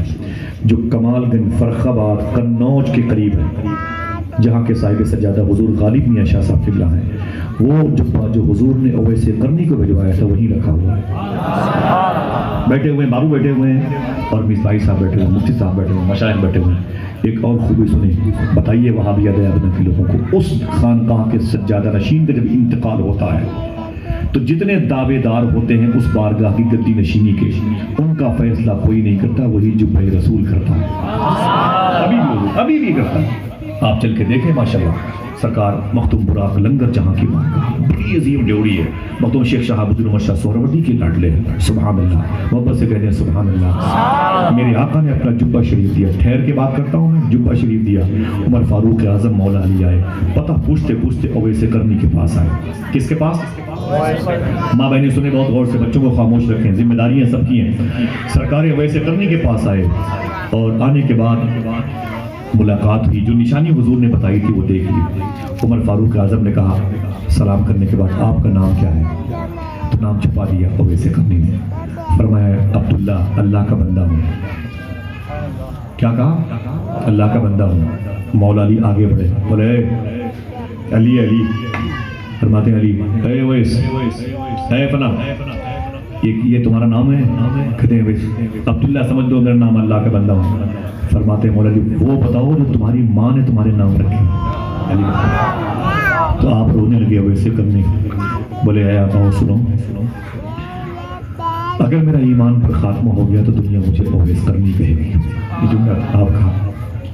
جو کمال گنج فرخ آباد قنوج کے قریب ہے, جہاں کے صاحب سجادہ حضور غالب میاں شاہ صاحب قبلہ ہیں. وہ جبہ جو حضور نے اویس قرنی کو بھجوایا تھا وہی رکھا ہوا ہے. بیٹھے ہوئے ہیں بابو بیٹھے ہوئے ہیں اور مصباحی صاحب بیٹھے ہوئے, مفتی صاحب بیٹھے ہوئے, مشائخ بیٹھے ہوئے ہیں. ایک اور خوبی سنیں, بتائیے وہابیہ دیوبند کے لوگوں کو اس خانقاہ کے سجادہ نشین کا جب انتقال ہوتا ہے تو جتنے دعوے دار ہوتے ہیں اس بارگاہ کی گدی نشینی کے, ان کا فیصلہ کوئی نہیں کرتا, وہی جبہ رسول کرتا ہے. ابھی بھی کرتا ہے. آپ چل کے دیکھیں ماشاءاللہ. سرکار مختوم براق لنگر جہاں کی بارگاہ بڑی عظیم ڈیوڑی ہے. مختوم شیخ شہاب الدین عمر شاہ سہروردی کی لاڈلے ہیں. سبحان اللہ, محبت سے کہتے ہیں سبحان اللہ. میرے آقا نے اپنا جبہ شریف دیا. ٹھہر کے بات کرتا ہوں میں. جبہ شریف دیا. عمر فاروق اعظم مولا علی آئے. پتہ پوچھتے پوچھتے اویس قرنی کے پاس آئے. کس کے پاس؟ ماں بہنیں سنیں بہت غور سے, بچوں کو خاموش رکھیں, ذمہ داریاں سب کی ہیں. سرکار اویس قرنی کے پاس آئے اور آنے کے بعد ملاقات ہوئی. جو نشانی حضور نے بتائی تھی وہ دیکھ لی. عمر فاروق اعظم نے کہا سلام کرنے کے بعد آپ کا نام کیا ہے؟ تو نام چھپا دیا اویس قرنی نے. فرمایا عبداللہ, اللہ کا بندہ ہوں. کیا کہا؟ اللہ کا بندہ ہوں. مولا علی آگے بڑھے, بولے علی علی. فرماتے ہیں علی اے اویس اے فنا یہ تمہارا نام ہے؟ کہتے ہیں اویس. عبداللہ سمجھ دو میرا نام اللہ کا بندہ ہوں. فرماتے ہیں مولا علی وہ بتاؤ جو تمہاری ماں نے تمہارے نام رکھے. علی تو آپ رونے لگے اویس قرنی. بولے اے آقا سنو, اگر میرا ایمان پر خاتمہ ہو گیا تو دنیا مجھے اویس قرنی کہے گی. یہ جملہ آپ کہا,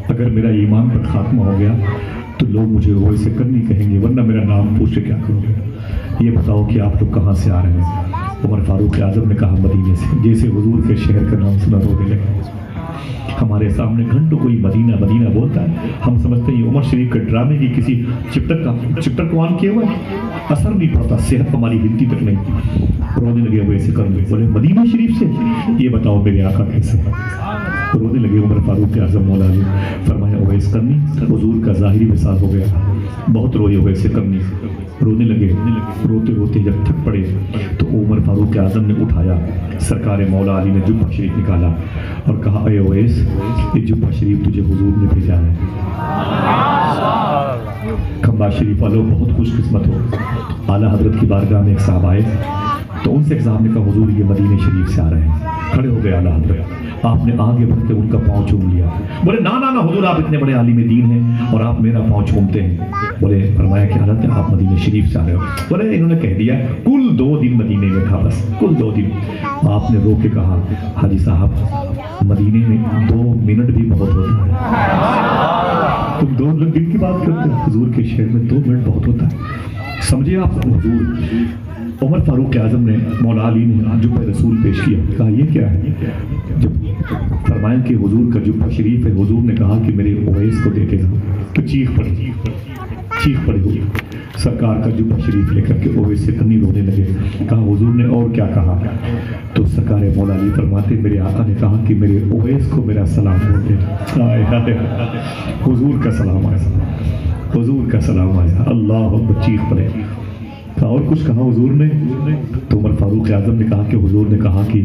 اگر میرا ایمان پر خاتمہ ہو گیا تو لوگ مجھے اویس کرنی کہیں گے، ورنہ میرا نام پوچھ کے کیا کرو گے؟ یہ بتاؤ کہ آپ لوگ کہاں سے آ رہے ہیں؟ عمر فاروق اعظم نے کہا مدینے سے۔ جیسے حضور کے شہر کا نام سنا رونے لگے۔ ہمارے سامنے گھنٹوں کوئی مدینہ مدینہ بولتا ہے، ہم سمجھتے ہیں یہ عمر شریف کے ڈرامے کی کسی چپٹر کو آن کیا ہوا ہے، اثر نہیں پڑتا، صحت ہماری ہلتی تک نہیں۔ رونے لگے اویس کرنی، بولے مدینہ شریف سے؟ یہ بتاؤ میرے آقا کیسے؟ رونے لگے عمر فاروق اعظم مولا علی۔ فرمایا اویس کرنی حضور کا ظاہری مثال ہو گیا۔ بہت روئے اویس کرنی، رونے لگے، روتے روتے جب تھک پڑے تو عمر فاروق اعظم نے اٹھایا، سرکار مولا علی نے جبہ شریف نکالا اور کہا اے اویس، یہ جبہ شریف تجھے حضور نے بھیجا ہے۔ کھمبا شریف والوں بہت خوش قسمت ہو، اعلیٰ حضرت کی بارگاہ میں ایک صاحب آئے تو ان سے ایک صاحب نے کہا حضور یہ مدینہ شریف سے آ رہے ہیں۔ کھڑے ہو گئے اعلیٰ حضرت، آپ نے آگے بڑھ کے ان کا پاؤں چوم لیا۔ بولے نا نا نا حضور، آپ اتنے بڑے عالم دین ہیں اور آپ میرا پاؤں چومتے ہیں۔ بولے فرمایا کہ حضرت آپ مدینہ شریف سے آ رہے ہو؟ بولے انہوں نے کہہ دیا کل 2 دن مدینے میں تھا، بس کل 2 دن۔ آپ نے رو کے کہا حاجی صاحب مدینے میں 2 منٹ بھی بہت ہوتا ہے، تم 2 دن کی بات کرتے ہیں، حضور کے شہر میں 2 منٹ بہت ہوتا ہے۔ سمجھے آپ حضور؟ عمر فاروق اعظم نے مولا علی نے جبہ رسول پیش کیا، کہا یہ کیا ہے؟ جب فرمایا کہ حضور کا جبہ شریف ہے، حضور نے کہا کہ میرے اویس کو دے کے جاؤ، تو چیخ پڑی ہوئی سرکار کا جبہ شریف لے کر کے اویس سے کنی رونے لگے۔ کہا حضور نے اور کیا کہا؟ تو سرکار مولا علی فرماتے میرے آقا نے کہا کہ میرے اویس کو میرا سلام بولے۔ حضور کا سلام آیا، حضور کا سلام آیا، اللہ اکبر، چیخ پڑے۔ اور کچھ کہا حضور نے؟ تو عمر فاروق اعظم نے کہا کہ حضور نے کہا کہ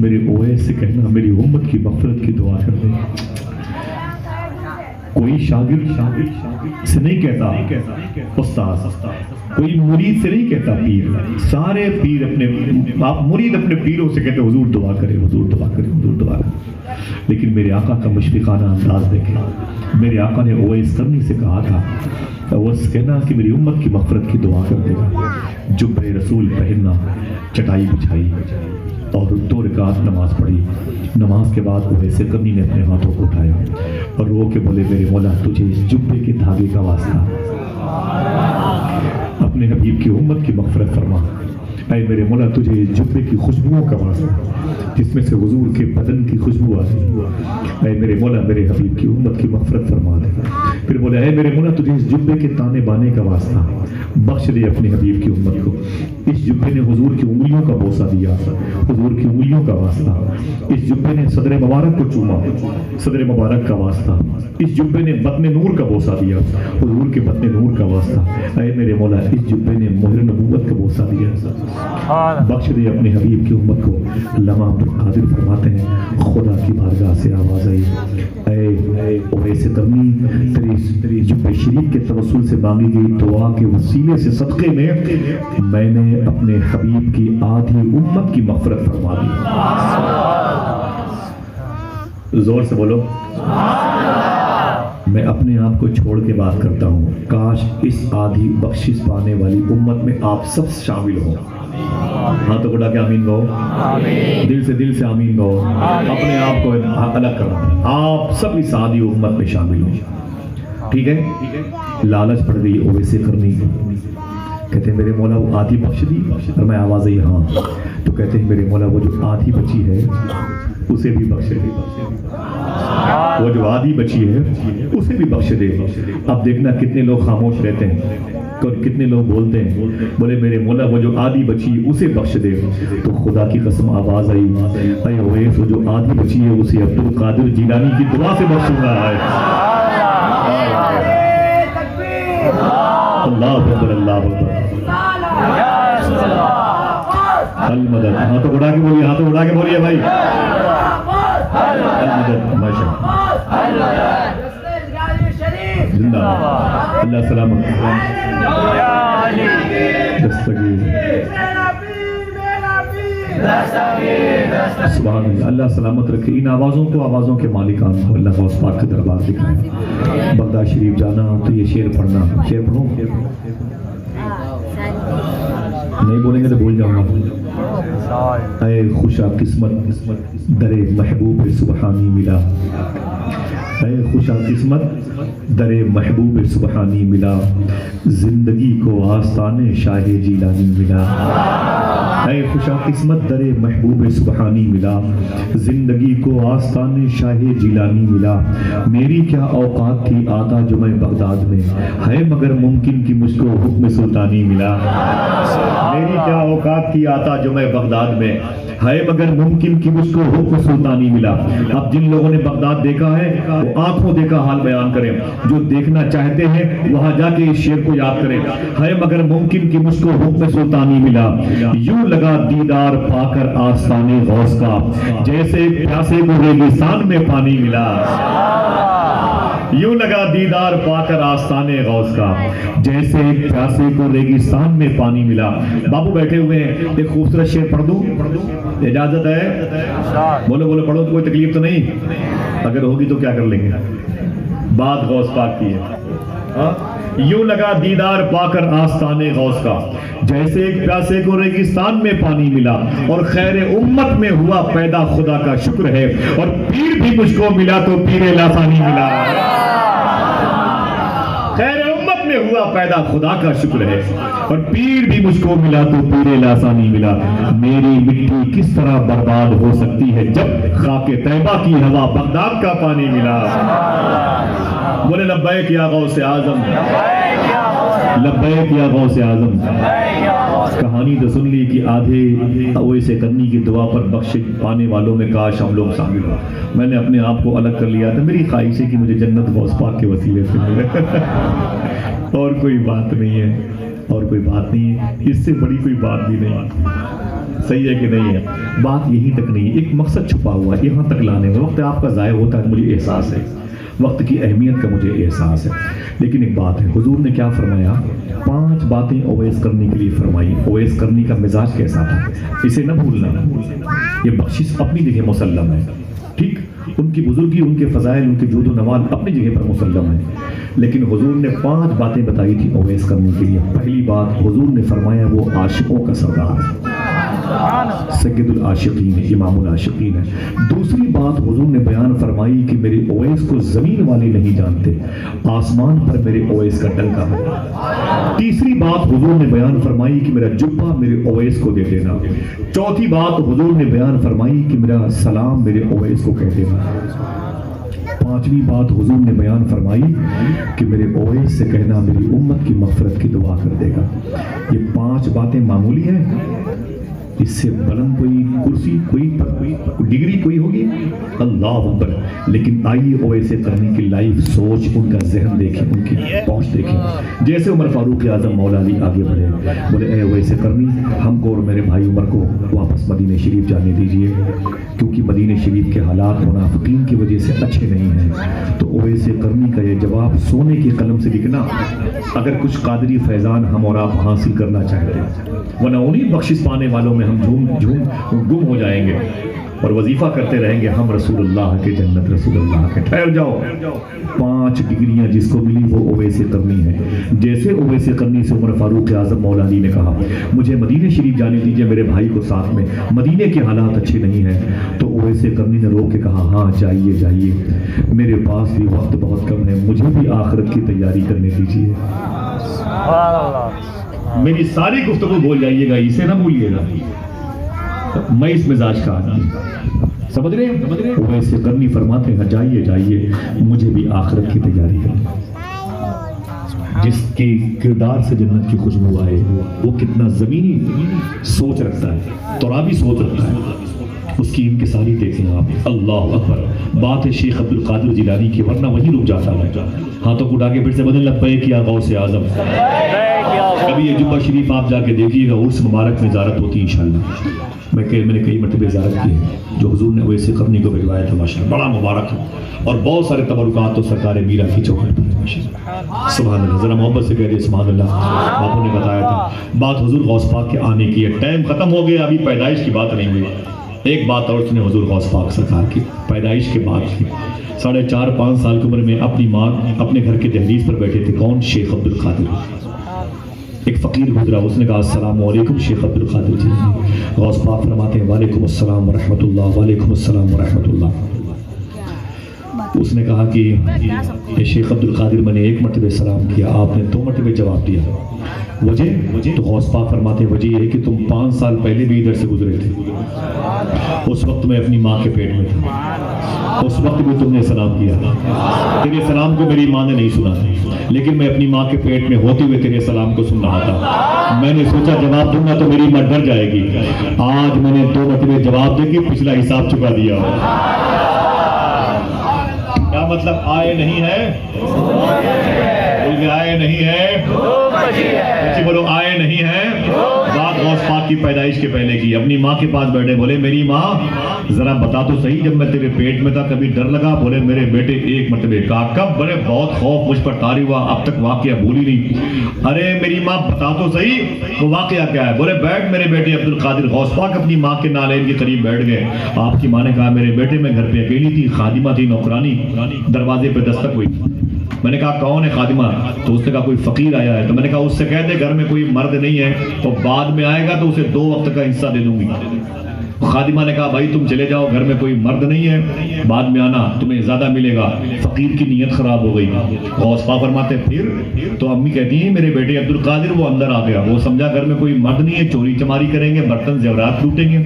میرے اویس سے کہنا میری امت کی مغفرت کی دعا کر دے۔ کوئی شاگرد سے نہیں کہتا استاد، کوئی مرید سے نہیں کہتا پیر، سارے پیر اپنے مرید اپنے پیروں سے کہتے حضور دعا کرے، حضور دعا کرے، حضور دعا کرے۔ لیکن میرے آقا کا مشفقانہ انداز دیکھیں، میرے آقا نے اویس کرنی سے کہا تھا اویس کہنا کہ میری امت کی مغفرت کی دعا کر دے گا۔ جبہ رسول پہننا، چٹائی بچھائی اور 2 رکعت نماز پڑھی۔ نماز کے بعد اویس کرنی نے اپنے ہاتھوں کو اٹھایا اور رو کے بولے میرے مولا تجھے اس جبے کے دھاگے کا واسطہ، اپنے حبیب کی امت کی مغفرت فرما۔ اے میرے مولا تجھے اس جبے کی خوشبوؤں کا واسطہ جس میں سے حضور کے بدن کی خوشبو آتی، اے میرے مولا میرے حبیب کی امت کی مغفرت فرما دے۔ پھر بولے اے میرے مولا تجھے اس جبے کے تانے بانے کا واسطہ بخش دے اپنے حبیب کی امت کو۔ اس جبے نے حضور کی انگلیوں کا بوسہ دیا، حضور کی انگلیوں کا واسطہ۔ اس جبے نے صدر مبارک کو چوما، صدر مبارک کا واسطہ۔ اس جبے نے بطن نور کا بوسہ دیا، حضور کے بطن نور کا واسطہ۔ اے میرے مولا اس جبے نے مہر نبوت کا بوسہ دیا، بخش دے اپنے حبیب کی امت کو۔ علامہ عبد القادر فرماتے ہیں خدا کی بارگاہ سے آواز آئی، اے اویس کرنی تیری جبہ شریف کے توسل سے مانگی گئی دعا کے وسیلے سے صدقے میں نے اپنے حبیب کی آدھی امت کی مغفرت فرما دی۔ زور سے بولو، میں اپنے آپ کو چھوڑ کے بات کرتا ہوں، کاش اس آدھی بخشش پانے والی امت میں آپ سب شامل ہوں۔ ہاں تو بڑا کہ آمین گو، دل سے آمین گو، اپنے آپ کو الگ کرنا، آپ سب اس آدھی امت میں شامل ہوں، ٹھیک ہے؟ لالچ پڑ گئی اویس کرنی، کہتے ہیں میرے مولا وہ آدھی بخش دی، اور میں آواز آئی ہاں، تو کہتے ہیں میرے مولا وہ جو آدھی بچی ہے اسے بھی بخش دے، وہ جو آدھی بچی ہے اسے بھی بخش دے۔ اب دیکھنا کتنے لوگ خاموش رہتے ہیں اور کتنے لوگ بولتے ہیں، بولے میرے مولا وہ جو آدھی بچی اسے بخش دے۔ تو خدا کی قسم آواز آئی، اے اویس وہ جو آدھی بچی ہے اسے عبد القادر جیلانی کی دعا سے بخشوں گا۔ اللہ اکبر، اللہ اکبر، المدد۔ ہاتھوں اڑا کے بولیے، ہاتھوں اڑا کے بولیے بھائی، المدد، ماشاء زندہ اللہ سلامت سبحان اللہ، اللہ سلامت رکھے۔ ان آوازوں کو آوازوں کے مالکان کو اللہ غوث پاک کے دربار دکھائے۔ بغداد شریف جانا تو یہ شعر پڑھنا، شعر پڑھو، نہیں بولیں گے تو بھول جاؤں گا۔ اے خوشا قسمت در محبوب سبحانی ملا، اے خوش قسمت در محبوب سبحانی ملا، زندگی کو آستان شاہ جیلانی ملا۔ اے خوش قسمت در محبوب سبحانی ملا، زندگی کو آستان شاہ جیلانی ملا۔ میری کیا اوقات تھی آتا جو میں بغداد میں، ہے مگر ممکن کہ مجھ کو حکم سلطانی ملا۔ میری کیا اوقات تھی آتا جو میں بغداد میں، ہے مگر ممکن کہ مجھ کو حکم سلطانی ملا۔ اب جن لوگوں نے بغداد دیکھا ہے وہ آنکھوں دیکھا حال بیان کریں، جو دیکھنا چاہتے ہیں وہاں جا کے اس شعر کو یاد کریں، ہے مگر ممکن کہ مجھ کو حکم سلطانی ملا۔ یوں لگا دیدار پا کر آستان غوث کا، جیسے پیاسے کو ریگستان میں پانی ملا۔ یوں لگا دیدار پا کر آستان غوث کا، جیسے پیاسے کو ریگستان میں پانی ملا۔ بابو بیٹھے ہوئے ہیں، ایک خوبصورت شعر پڑھ دوں؟ اجازت ہے؟ بولو بولو پڑھو، کوئی تکلیف تو نہیں؟ اگر ہوگی تو کیا کر لیں گے؟ بات غوث پاک کی ہے۔ یوں لگا دیدار پا کر آستان غوث کا، جیسے ایک پیاسے کو ریگستان میں پانی ملا، اور خیر امت میں ہوا پیدا خدا کا شکر ہے، اور پیر بھی مجھ کو ملا تو پیر لاسانی ملا۔ خیر امت میں ہوا پیدا خدا کا شکر ہے، اور پیر بھی مجھ کو ملا تو پیر لاسانی ملا۔ میری مٹی کس طرح برباد ہو سکتی ہے جب خاک طیبہ کی ہوا بغداد کا پانی ملا۔ بولے لبیک یا غوث اعظم، لبیک یا غوث اعظم۔ کہانی تو سن لی کہ آدھے اویسے کرنی کی دعا پر بخشش پانے والوں میں کاش ہم لوگ شامل ہوں۔ میں نے اپنے آپ کو الگ کر لیا تھا، میری خواہش ہے کہ مجھے جنت غوث پاک کے وسیلے سے ملے، اور کوئی بات نہیں ہے، اور کوئی بات نہیں ہے، اس سے بڑی کوئی بات بھی نہیں۔ صحیح ہے کہ نہیں ہے؟ بات یہیں تک نہیں، ایک مقصد چھپا ہوا ہے، یہاں تک لانے میں وقت آپ کا ضائع ہوتا ہے، مجھے احساس ہے، وقت کی اہمیت کا مجھے احساس ہے، لیکن ایک بات ہے، حضور نے کیا فرمایا؟ 5 باتیں اویس کرنی کے لیے فرمائی۔ اویس کرنی کا مزاج کیسا تھا اسے نہ بھولنا، یہ بخشش اپنی جگہ مسلم ہے، ٹھیک، ان کی بزرگی، ان کے فضائل، ان کے جود و نوال اپنی جگہ پر مسلم ہے، لیکن حضور نے 5 باتیں بتائی تھی اویس کرنی کے لیے۔ پہلی بات حضور نے فرمایا وہ عاشقوں کا سردار، سید العاشقین ہے، امام العاشقین ہے۔ دوسری بات حضور نے بیان فرمائی کہ میرے اویس کو زمین والے نہیں جانتے، آسمان پر میرے اویس کا ڈنکا ہے۔ تیسری بات حضور نے بیان فرمائی کہ میرا جبہ میرے اویس کو دے دینا۔ چوتھی بات حضور نے بیان فرمائی کہ میرا سلام میرے اویس کو کہہ دینا۔ پانچویں بات حضور نے بیان فرمائی کہ میرے اویس سے کہنا میری امت کی مغفرت کی دعا کر دے گا۔ یہ 5 باتیں معمولی ہیں، اس سے بلند کوئی کرسی، کوئی ڈگری کوئی ہوگی؟ اللہ اکبر۔ لیکن آئیے اویسے کرنی کی لائف سوچ، ان کا ذہن دیکھیں، ان کی پہنچ دیکھیں۔ جیسے عمر فاروق اعظم مولا علی آگے بڑھے، بولے اے اویسے کرنی، ہم کو اور میرے بھائی عمر کو واپس مدینہ شریف جانے دیجئے، کیونکہ مدینہ شریف کے حالات منافقین کی وجہ سے اچھے نہیں ہیں۔ تو اویسے کرنی کا یہ جواب سونے کی قلم سے لکھنا، اگر کچھ قادری فیضان ہم اور آپ حاصل کرنا چاہتے ہیں، ورنہ انہیں بخشش پانے والوں میں ہم گم ہو جائیں گے اور وظیفہ کرتے رہیں گے ہم رسول اللہ کے، جنت رسول اللہ کے۔ ٹھہر جاؤ، 5 ڈگریاں جس کو ملی وہ اویسے کرنی ہے۔ جیسے اویسے کرنی سے عمر فاروق اعظم مولا علی نے کہا مجھے مدینہ شریف جانے دیجیے میرے بھائی کو ساتھ میں، مدینے کے حالات اچھے نہیں ہیں، تو اویسے کرنی نے رو کے کہا ہاں جائیے جائیے، میرے پاس بھی وقت بہت کم ہے، مجھے بھی آخرت کی تیاری کرنے دیجیے۔ میری ساری گفتگو بول جائیے گا، اسے نہ بھولیے گا، میں اس مزاج کا آدمی، سمجھ رہے ہیں؟ اویسے کرنی فرماتے ہیں جائیے جائیے، مجھے بھی آخرت کی تیاری کرنی۔ جس کے کردار سے جنت کی خوشبو آئے وہ کتنا زمینی سوچ رکھتا ہے، ترابی سوچ رکھتا ہے، اس کی انکساری دیکھیں آپ۔ اللہ اکبر، بات ہے شیخ عبد القادر جیلانی کی، ورنہ وہیں رک جاتا ہے۔ ہاتھوں کو اٹھا کے پھر سے بدل لبیک یا غوث اعظم۔ کبھی یہ جبہ شریف آپ جا کے دیکھیے گا، عرس مبارک میں زیارت ہوتی ہے انشاءاللہ۔ میں نے کئی مرتبہ زیارت کی ہے، جو حضور نے اویسے کرنی کو بھجوایا تھا، ماشاءاللہ بڑا مبارک ہے، اور بہت سارے تبرکات تو سرکار میرا کی چوکھٹ پر، ماشاءاللہ سبحان اللہ۔ ذرا محبت سے کہہ دے سبحان اللہ۔ باپو نے بتایا تھا بات حضور غوث پاک کے آنے کی ہے، ٹائم ختم ہو گیا، ابھی پیدائش کی بات نہیں ہوئی۔ ایک بات اور سنے حضور غوث پاک سرکار کی پیدائش کے بعد کی، 4.5-5 سال کی عمر میں اپنی ماں اپنے گھر کے دہلیز پر بیٹھے تھے، کون؟ شیخ عبد القادر۔ ایک فقیر گزرا، اس نے کہا السلام علیکم شیخ عبد القادر جی۔ غوث پاک فرماتے ہیں وعلیکم السلام ورحمۃ اللہ، وعلیکم السلام ورحمۃ اللہ۔ اس نے کہا کہ شیخ عبد القادر میں نے 1 مرتبہ سلام کیا، آپ نے 2 مرتبہ جواب دیا، وجہ تو غوث پاک فرماتے وجہ یہ ہے کہ تم 5 سال پہلے بھی ادھر سے گزرے تھے، اس وقت میں اپنی ماں کے پیٹ میں تھا، اس وقت بھی تم نے سلام کیا، تیرے سلام کو میری ماں نے نہیں سنا، لیکن میں اپنی ماں کے پیٹ میں ہوتے ہوئے تیرے سلام کو سن رہا تھا، میں نے سوچا جواب دوں گا تو میری ماں ڈر جائے گی، آج میں نے 2 مرتبہ جواب دے کے پچھلا حساب چکا دیا۔ کیا مطلب آئے نہیں ہے؟ بول کے آئے نہیں ہے؟ بولو آئے نہیں ہے؟ بات غوث پاک کی پیدائش کے پہلے کی، اپنی ماں کے پاس بیٹھے، بولے میری ماں ذرا بتا تو صحیح، جب میں تیرے پیٹ میں تھا کبھی ڈر لگا؟ بولے میرے بیٹے 1 مرتبہ۔ کہا کب؟ بولے بہت خوف مجھ پر طاری ہوا، اب تک واقعہ بھولی نہیں۔ ارے میری ماں بتا تو صحیح وہ واقعہ کیا ہے؟ بولے بیٹھ میرے بیٹے عبد القادر۔ غوث پاک اپنی ماں کے نالین کے قریب بیٹھ گئے، آپ کی ماں نے کہا میرے بیٹے میں گھر پہ اکیلی تھی، خادمہ تھی نوکرانی، دروازے پہ دستک ہوئی، میں نے کہا کون ہے خادمہ؟ تو اس نے کہا کوئی فقیر آیا ہے، تو میں نے کہا اس سے کہہ دے گھر میں کوئی مرد نہیں ہے، تو بعد میں آئے گا تو اسے 2 وقت کا حصہ دے دوں گی۔ خادمہ نے کہا بھائی تم چلے جاؤ، گھر میں کوئی مرد نہیں ہے، بعد میں آنا تمہیں زیادہ ملے گا۔ فقیر کی نیت خراب ہو گئی۔ غوث پاک فرماتے پھر تو امی کہتی ہیں میرے بیٹے عبد القادر وہ اندر آ گیا، وہ سمجھا گھر میں کوئی مرد نہیں ہے، چوری چماری کریں گے، برتن زیورات لوٹیں گے۔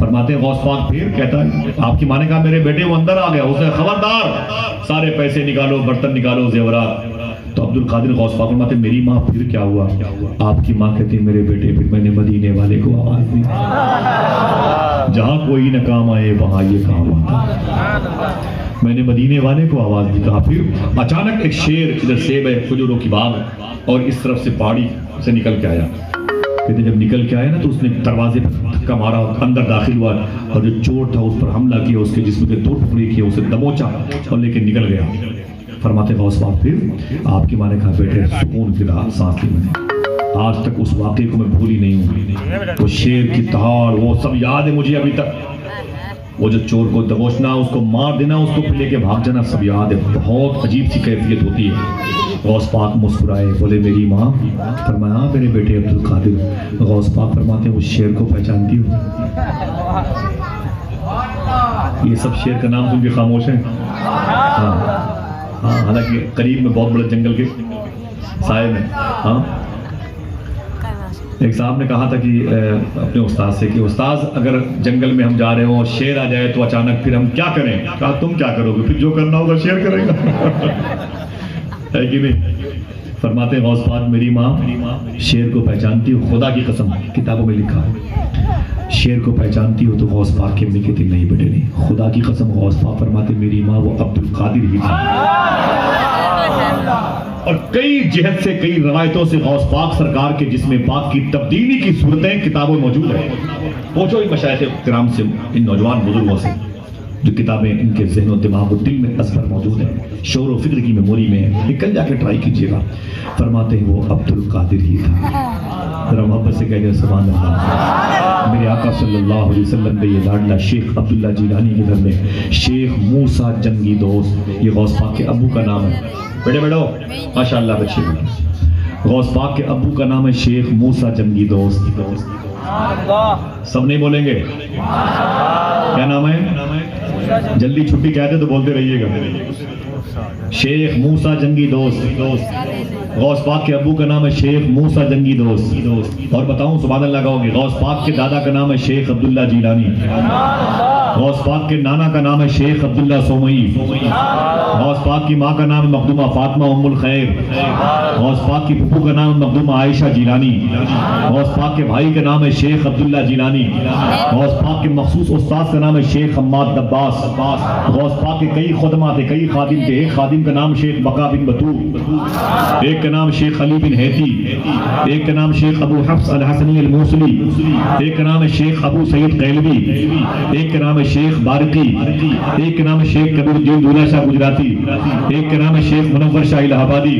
فرماتے ہیں غوث پاک پھر؟ کہتا ہے آپ کی ماں نے کہا میرے بیٹے وہ اندر آ گیا، اس نے خبردار سارے پیسے نکالو، برتن نکالو، زیورات۔ تو عبد القادر غوث پاک فرماتے میری ماں پھر کیا ہوا؟ آپ کی ماں کہتی میرے بیٹے پھر میں نے مدینے والے کو آواز دی، جہاں کوئی نہ کام آئے وہاں یہ کام آتا، میں نے مدینے والے کو آواز دی۔ کہا پھر اچانک ایک شیر ادھر سیب ہے، کھجوروں کی باغ اور اس طرف سے پہاڑی سے نکل کے آیا۔ کہتے جب نکل کے آیا نا تو اس نے دروازے پر دھکا مارا، اندر داخل ہوا اور جو چور تھا اس پر حملہ کیا، اس کے جسم کے 2 ٹکڑے کیے، اسے دبوچا اور لے کے نکل گیا۔ فرماتے غوث پاک پھر آپ کی ماں نے کہا بیٹے سکون دلا سانس لی، میں نے آج تک اس واقعے کو میں بھولی نہیں ہوں، وہ شیر کی دھاڑ وہ سب یاد ہے مجھے ابھی تک، وہ جو چور کو دبوچنا، اس کو مار دینا، اس کو پھر لے کے بھاگ جانا، سب یاد ہے، بہت عجیب سی کیفیت ہوتی ہے۔ غوث پاک مسکرائے، بولے میری ماں؟ فرمایا میرے بیٹے عبد القادر۔ غوث پاک فرماتے ہیں اس شیر کو پہچانتی ہو؟ یہ سب شیر کا نام سن کے خاموش ہیں؟ ہاں حالانکہ قریب میں بہت بڑے جنگل کے سائے میں۔ ہاں ایک صاحب نے کہا تھا کہ اپنے استاد سے کہ استاد اگر جنگل میں ہم جا رہے ہوں اور شیر آ جائے تو اچانک پھر ہم کیا کریں؟ کہا تم کیا کرو گے؟ پھر جو کرنا ہوگا شیر کرے گا، ہے کہ نہیں؟ فرماتے ہیں غوث پاک میری ماں شیر کو پہچانتی ہو؟ خدا کی قسم کتابوں میں لکھا ہے شیر کو پہچانتی ہو؟ تو غوث پاک کی امی کہتی نہیں بیٹے نہیں، خدا کی قسم۔ غوث پاک فرماتے میری ماں وہ عبد القادر ہی تھی۔ اور کئی جہت سے کئی روایتوں سے غوث پاک سرکار کے جسم پاک کی تبدیلی کی صورتیں کتابوں میں موجود ہیں۔ پوچھو ان مشائخ کرام سے، ان نوجوان بزرگوں سے جو کتابیں ان کے ذہن و دماغ و دل میں ازبر موجود ہیں، شعور و فکر کی میموری میں ہے، نکل جا کے ٹرائی کیجیے گا۔ فرماتے ہیں وہ عبد القادر ہی تھا۔ ذرا محبت سے کہہ دیں سبحان اللہ۔ میرے آقا صلی اللہ علیہ وسلم نے یہ لاڈلا شیخ عبداللہ جیلانی کے گھر میں شیخ موسیٰ جنگی دوست، یہ غوث پاک کے ابو کا نام ہے، بیٹے بیٹھو ماشاءاللہ بچے، غوث پاک کے ابو کا نام ہے شیخ موسیٰ جنگی دوست۔ سب نہیں بولیں گے کیا نام ہے؟ جلدی چھٹی کہتے تو بولتے رہیے گا۔ شیخ موسیٰ جنگی دوست، غوث پاک کے ابو کا نام ہے شیخ موسیٰ جنگی دوست۔ اور بتاؤں سبحان اللہ کہو گے، غوث پاک کے دادا کا نام ہے شیخ عبداللہ جیلانی، غوث پاک کے نانا کا نام ہے شیخ عبداللہ سومئی، غوث پاک کی ماں کا نام ہے مخدومہ فاطمہ ام الخیر، غوث پاک کی پھپھو کا نام ہے مخدومہ عائشہ جیلانی، غوث پاک کے بھائی کا نام ہے شیخ عبداللہ جیلانی، غوث پاک کے مخصوص استاد کا نام ہے شیخ حماد دباس، غوث پاک کے کئی خدمات تھے، کئی خادم تھے، ایک خادم کا نام شیخ بقا بن بطور، ایک کا نام شیخ علی بن ہیتی، ایک کا نام شیخ ابو حفص الحسنی الموصلی، ایک کا نام ہے شیخ ابو سید قیلوی، ایک کا نام ہے شیخ بارقی، ایک کا نام ہے شیخ کبیر الدین دولہ شاہ گجراتی، ایک کا نام ہے شیخ منور شاہ الہ آبادی،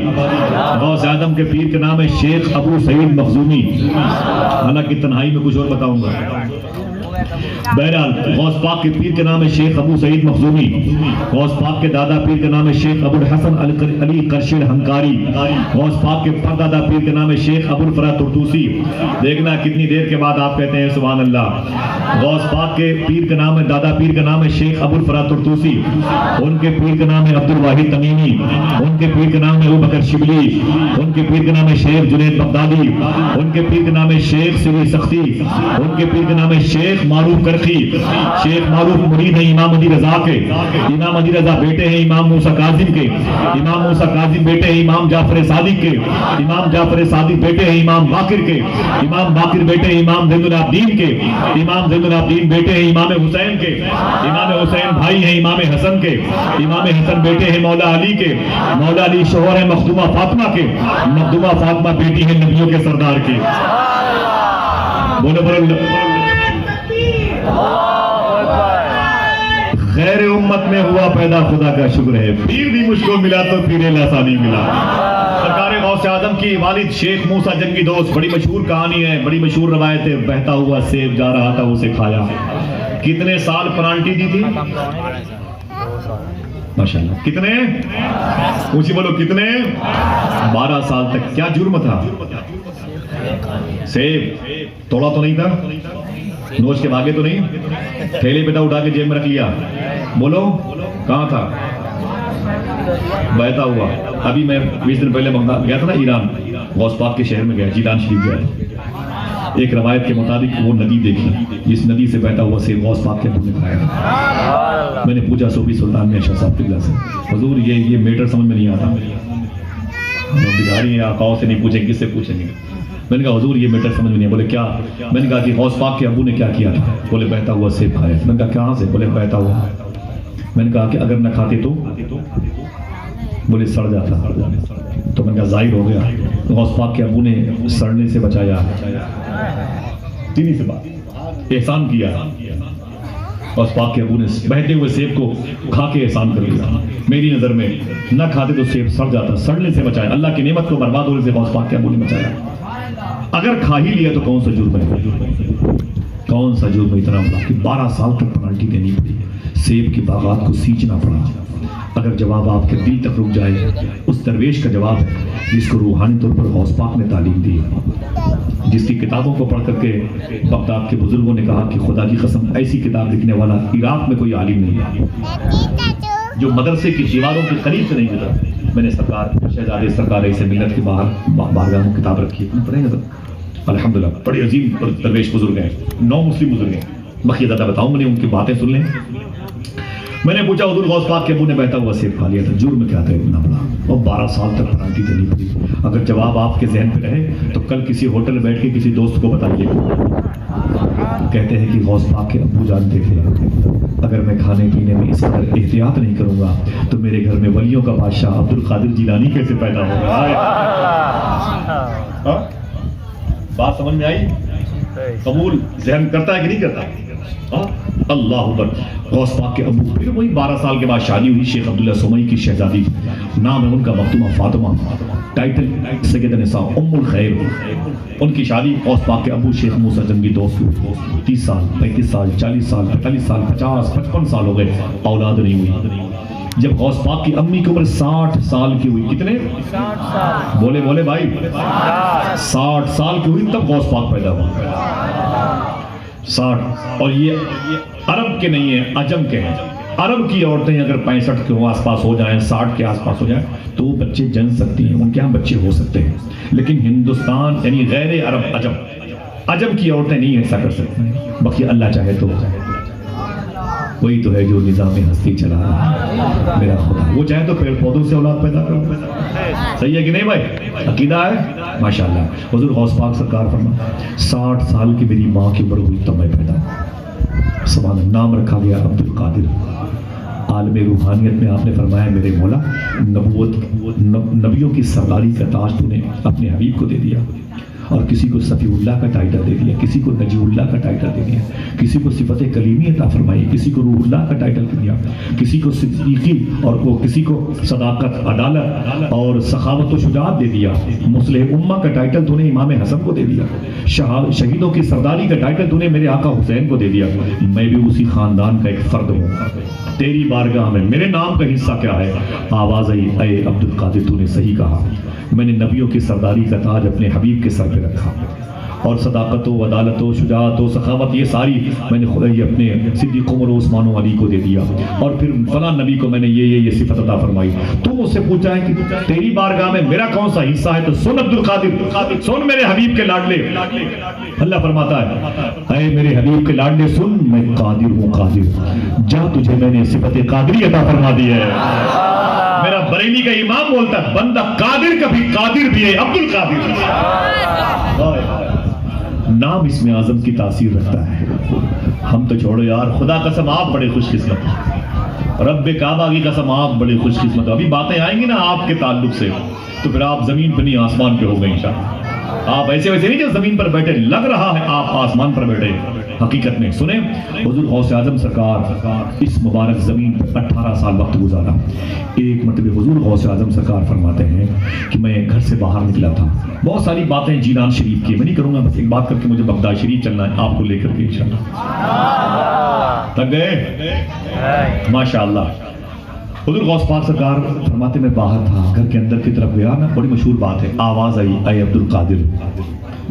غوث اعظم کے پیر کا نام ہے شیخ ابو سعید مخزومی۔ حالانکہ تنہائی میں کچھ اور بتاؤں گا، بہرحال غوث پاک کے پیر کا نام ہے شیخ ابو سعید مخزومی، غوث پاک کے دادا پیر کا نام ہے شیخ ابو الحسن علی قرشی ہنکاری، غوث پاک کے پردادا پیر کا نام ہے شیخ ابو الفرا طرطوسی۔ دیکھنا کتنی دیر کے بعد آپ کہتے ہیں سبحان اللہ۔ غوث پاک کے پیر کا نام ہے، دادا پیر کا نام ہے شیخ ابو الفرا طرطوسی، ان کے پیر کا نام ہے عبد الواحد تمیمی، ان کے پیر کا نام ہے ابو بکر شبلی، ان کے پیر کا نام ہے شیخ جنید بغدادی، ان کے پیر کا نام ہے شیخ سری سختی، ان کے پیر کا نام ہے شیخ معروف کرخی۔ شیخ معروف مرید ہیں امام علی رضا کے، امام علی رضا بیٹے ہیں امام موسیٰ کاظم کے، امام موسیٰ کاظم بیٹے ہیں امام جعفر صادق کے، امام جعفر صادق بیٹے ہیں امام باقر کے، امام باقر بیٹے ہیں امام زین العابدین کے، امام زین العابدین بیٹے ہیں امام حسین کے، امام حسین بھائی ہیں امام حسن کے، امام حسن بیٹے ہیں مولا علی کے، مولا علی شوہر ہیں مخدومہ فاطمہ کے، مخدومہ فاطمہ بیٹی ہیں نبیوں کے سردار کی۔ بولو بولو خیر امت میں ہوا پیدا خدا کا شکر ہے، پیر بھی مجھ کو ملا تو پیر لاسانی ملا۔ سرکار غوث اعظم کی والد شیخ موسیٰ جنگی دوست، بڑی مشہور کہانی ہے، بڑی مشہور روایت ہے، بہتا ہوا سیب جا رہا تھا اسے کھایا۔ کتنے سال پرانٹی دی تھی؟ ماشاءاللہ کتنے؟ اونچی بولو کتنے؟ 12 سال تک۔ کیا جرم تھا؟ سیب توڑا تو نہیں تھا، نوچ کے بھاگے تو نہیں، تھیلے پہ اٹھا کے جیب میں رکھ لیا؟ بولو کہاں تھا؟ بہتا ہوا۔ ابھی میں 20 دن پہلے گیا تھا نا ایران، غوث پاک کے شہر میں گیا، جیلان شریف گیا۔ ایک روایت کے مطابق وہ ندی دیکھی جس ندی سے بہتا ہوا سیب غوث پاک کے ابو نے کھایا۔ میں نے پوچھا صوفی سلطان میں شاہ صاحب قبلہ سے، حضور یہ میٹر سمجھ میں نہیں آتا، بگاڑی ہیں آقاؤں سے نہیں پوچھیں، کس سے پوچھیں گے؟ میں نے کہا حضور یہ میٹر سمجھ میں نہیں۔ بولے کیا؟ میں نے کہا کہ غوث پاک کے ابو نے کیا کیا تھا؟ بولے بہتا ہوا سیب کھایا۔ میں نے کہا کہاں سے؟ بولے بہتا ہوا۔ میں نے کہا کہ اگر نہ کھاتے تو؟ بولے سڑ جاتا۔ تو میں نے کہا ظاہر ہو گیا غوث پاک کے ابو نے سڑنے سے بچایا، تینی سے بات احسان کیا۔ غوث پاک کے ابو نے بہتے ہوئے سیب کو کھا کے احسان کر لیا۔ میری نظر میں نہ کھاتے تو سیب سڑ جاتا، سڑنے سے بچایا، اللہ کی نعمت کو برباد ہونے سے غوث پاک کے ابو نے بچایا۔ اگر کھا ہی لیا تو کون سا جرم ہے؟ کون سا جرم اتنا بڑا کہ 12 سال تک پنالٹی دینی پڑی، سیب کی باغات کو سینچنا پڑا؟ اگر جواب آپ کے دل تک رک جائے، اس درویش کا جواب ہے جس کو روحانی طور پر غوث پاک نے تعلیم دی، جس کی کتابوں کو پڑھ کر کے بغداد کے بزرگوں نے کہا کہ خدا کی قسم ایسی کتاب لکھنے والا عراق میں کوئی عالم نہیں ہے جو مدرسے کی دیواروں کے قریب سے نہیں گزرا۔ میں نے سرکار شہزادے سرکار ایسے ملت کے باہر بارگاہ میں کتاب رکھی ہے، پڑھیں گے تو الحمدللہ بڑے عظیم درویش بزرگ ہیں، 9 مسلم بزرگ ہیں، بقیہ زیادہ بتاؤں میں نے ان کی باتیں سن لیں۔ میں نے پوچھا حضور غوث پاک کے ابو نے بہتا ہوا سیب کھا لیا تھا، جرم کیا تھا اتنا بڑا؟ اور 12 سال تک پنالٹی دینی پڑی۔ اگر جواب آپ کے ذہن پہ رہے تو کل کسی ہوٹل میں بیٹھ کے کسی دوست کو بتائیے۔ کہتے ہیں کہ غوث پاک کے ابو جانتے تھے اگر میں کھانے پینے میں اس قدر احتیاط نہیں کروں گا تو میرے گھر میں ولیوں کا بادشاہ عبد القادر جیلانی کیسے پیدا ہوگا؟ بات سمجھ میں آئی؟ قبول ذہن کرتا ہے کہ نہیں کرتا؟ اللہ اکبر۔ غوث پاک کے ابو، پھر وہی 12 سال کے بعد شادی ہوئی شیخ عبداللہ سومئی کی شہزادی، نام ہے ان کا مختومہ فاطمہ، ٹائٹل سید النساء ام الخیر۔ ان کی شادی غوث پاک کے ابو شیخ موسیٰ جنگی دوست ہوئی۔ 30 سال 35 سال 40 سال 45 سال 50 55 سال ہو گئے، اولاد نہیں ہوئی۔ جب غوث پاک کی امی کی عمر 60 سال کی ہوئی، کتنے؟ 60 سال، بولے بولے بھائی 60 سال کی ہوئی تب غوث پاک پیدا ہوا۔ 60، اور یہ عرب کے نہیں ہیں، عجم کے ہیں۔ عرب کی عورتیں اگر 65 کے آس پاس ہو جائیں، 60 کے آس پاس ہو جائیں تو وہ بچے جن سکتی ہیں، ان کے ہاں بچے ہو سکتے ہیں، لیکن ہندوستان یعنی غیر عرب عجم کی عورتیں نہیں ایسا کر سکتی۔ باقی اللہ چاہے تو وہی تو ہے جو نظام ہستی چلا رہا ہے میرا خدا، وہ چاہے تو پیڑ پودوں سے اولاد پیدا کرو۔ صحیح ہے کہ نہیں بھائی؟ عقیدہ ہے ماشاءاللہ۔ حضور غوث پاک سرکار فرما 60 سال کی میری ماں کی عمر ہوئی تب میں پیدا ہوا، سبحان اللہ۔ نام رکھا گیا عبد القادر۔ عالم روحانیت میں آپ نے فرمایا میرے مولا نبیوں کی سرداری کا تاج تو نے اپنے حبیب کو دے دیا، اور کسی کو صفی اللہ کا ٹائٹل دے دیا، کسی کو نجی اللہ کا ٹائٹل دے دیا، کسی کو صفت کلیمی عطا فرمائی، کسی کو روح اللہ کا ٹائٹل دیا، کسی کو صدیقی اور وہ کسی کو صداقت، عدالت اور سخاوت و شجاعت دے دیا، مصلح امہ کا ٹائٹل تو نے امام حسن کو دے دیا، شہیدوں کی سرداری کا ٹائٹل تو نے میرے آقا حسین کو دے دیا۔ میں بھی اسی خاندان کا ایک فرد ہوں، تیری بارگاہ میں میرے نام کا حصہ کیا ہے؟ آواز آئی، اے عبد القادر تو نے صحیح کہا، میں نے نبیوں کی سرداری کا تاج اپنے حبیب کے سر پہ رکھا، اور صداقت و عدالت و شجاعت و سخاوت یہ ساری میں نے خدائی اپنے صدیق عمر و عثمان و علی کو دے دیا، اور پھر فلاں نبی کو میں نے یہ صفت عطا فرمائی۔ تو مجھ سے پوچھا ہے کہ تیری بارگاہ میں میرا کون سا حصہ ہے؟ تو سن عبد القادر، سن میرے حبیب کے لاڈلے۔ اللہ فرماتا ہے، اے میرے حبیب کے لاڈلے سن، میں قادر ہوں، قادر جا تجھے میں نے صفت قادری عطا فرما دی ہے۔ میرا بریلی کا امام بولتا ہے بندہ قادر کا بھی قادر بھی ہے، عبد القادر۔ نام اسم اعظم کی تاثیر رکھتا ہے۔ ہم تو چھوڑو یار، خدا قسم آپ بڑے خوش قسمت ہیں، رب کعبہ کی قسم آپ بڑے خوش قسمت ہیں۔ ابھی باتیں آئیں گی نا آپ کے تعلق سے، تو پھر آپ زمین پہ نہیں آسمان پہ ہو گئے انشاءاللہ۔ آپ ایسے ویسے نہیں کہ زمین پر بیٹھے، لگ رہا ہے آپ آسمان پر بیٹھے۔ حقیقت میں سنیں، حضور غوث اعظم سرکار اس مبارک زمین پر 18 سال وقت گزارا۔ ایک مرتبہ حضور غوث اعظم سرکار فرماتے ہیں کہ میں گھر سے باہر نکلا تھا، بہت ساری باتیں جیلان شریف کی میں نہیں کروں گا، بس ایک بات کر کے مجھے بغداد شریف چلنا ہے آپ کو لے کر کے انشاءاللہ۔ تک گئے؟ ماشاءاللہ۔ حضور غوث پاک سرکار فرماتے میں باہر تھا، گھر کے اندر کی طرف گیا نا، بڑی مشہور بات ہے، آواز آئی، اے عبد القادر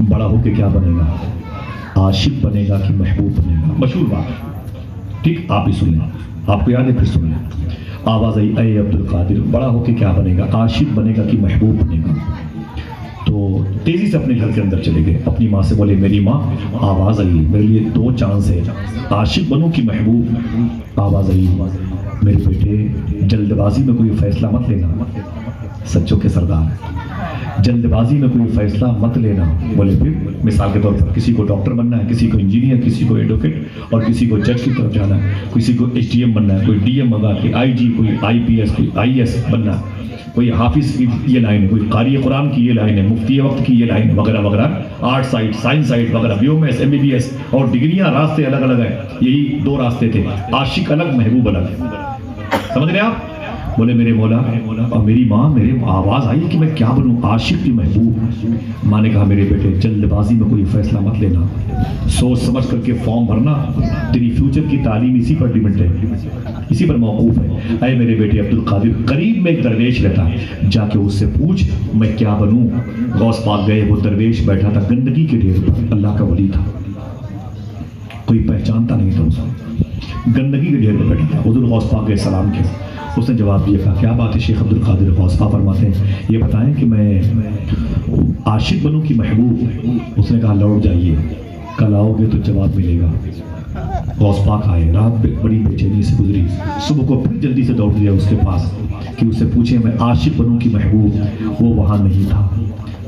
بڑا ہو کے کیا بنے گا؟ عاشق بنے گا کہ محبوب بنے گا؟ مشہور بات، ٹھیک، آپ ہی سن لیں، آپ کو یاد ہے پھر سن لیں۔ آواز آئی، اے عبد القادر بڑا ہو کے کیا بنے گا؟ عاشق بنے گا کہ محبوب بنے گا؟ تو تیزی سے اپنے گھر کے اندر چلے گئے، اپنی ماں سے بولے میری ماں آواز آئی، میرے لیے 2 چانس ہے، عاشق بنوں کہ محبوب؟ آواز آئی، میرے بیٹے جلد بازی میں کوئی فیصلہ مت لینا، سچوں کے سردار، جلد بازی میں کوئی فیصلہ مت لینا۔ بولے پھر؟ مثال کے طور پر کسی کو ڈاکٹر بننا ہے، کسی کو انجینئر، کسی کو ایڈوکیٹ، اور کسی کو جج کی طرف جانا ہے، کسی کو HDM بننا ہے، کوئی DM بننا ہے، کوئی IG، کوئی IPS، کوئی IS بننا ہے، کوئی حافظ کی یہ لائن ہے، کوئی قاری قرآن کی یہ لائن ہے، مفتی وقت کی یہ لائن ہے، وغیرہ وغیرہ، آرٹ سائٹ، سائنس سائٹ وغیرہ، BOMS، MBBS، اور ڈگریاں، راستے الگ الگ ہیں۔ یہی 2 راستے تھے، عاشق الگ، محبوب الگ۔ سمجھ رہے آپ؟ بولے میرے مولا اور میری ماں، میرے آواز آئی کہ میں کیا بنوں، عاشق کی محبوب؟ ماں نے کہا میرے بیٹے جلد بازی میں کوئی فیصلہ مت لینا، سوچ سمجھ کر کے فارم بھرنا، تیری فیوچر کی تعلیم اسی پر ڈیپینڈ ہے، اسی پر موقوف ہے۔ اے میرے بیٹے عبد القادر، قریب میں ایک درویش رہتا ہے، جا کے اس سے پوچھ میں کیا بنوں۔ غوث پاک گئے، وہ درویش بیٹھا تھا گندگی کے ڈھیر پر، اللہ کا ولی تھا، کوئی پہچانتا نہیں تھا اسے، گندگی کے ڈھیر پر بیٹھا تھا۔ حضور غوث پاک گئے، سلام کیا، اس نے جواب دیا، کہا کیا بات ہے شیخ عبد القادر؟ غوث پاک فرماتے ہیں یہ بتائیں کہ میں عاشق بنوں کہ محبوب؟ اس نے کہا لوٹ جائیے، کل آؤ گے تو جواب ملے گا۔ غوث پاک آئے، رات بڑی بے چینی سے گزری، صبح کو پھر جلدی سے دوڑ دیا اس کے پاس کہ اسے پوچھے میں عاشق بنوں کہ محبوب؟ وہ وہاں نہیں تھا،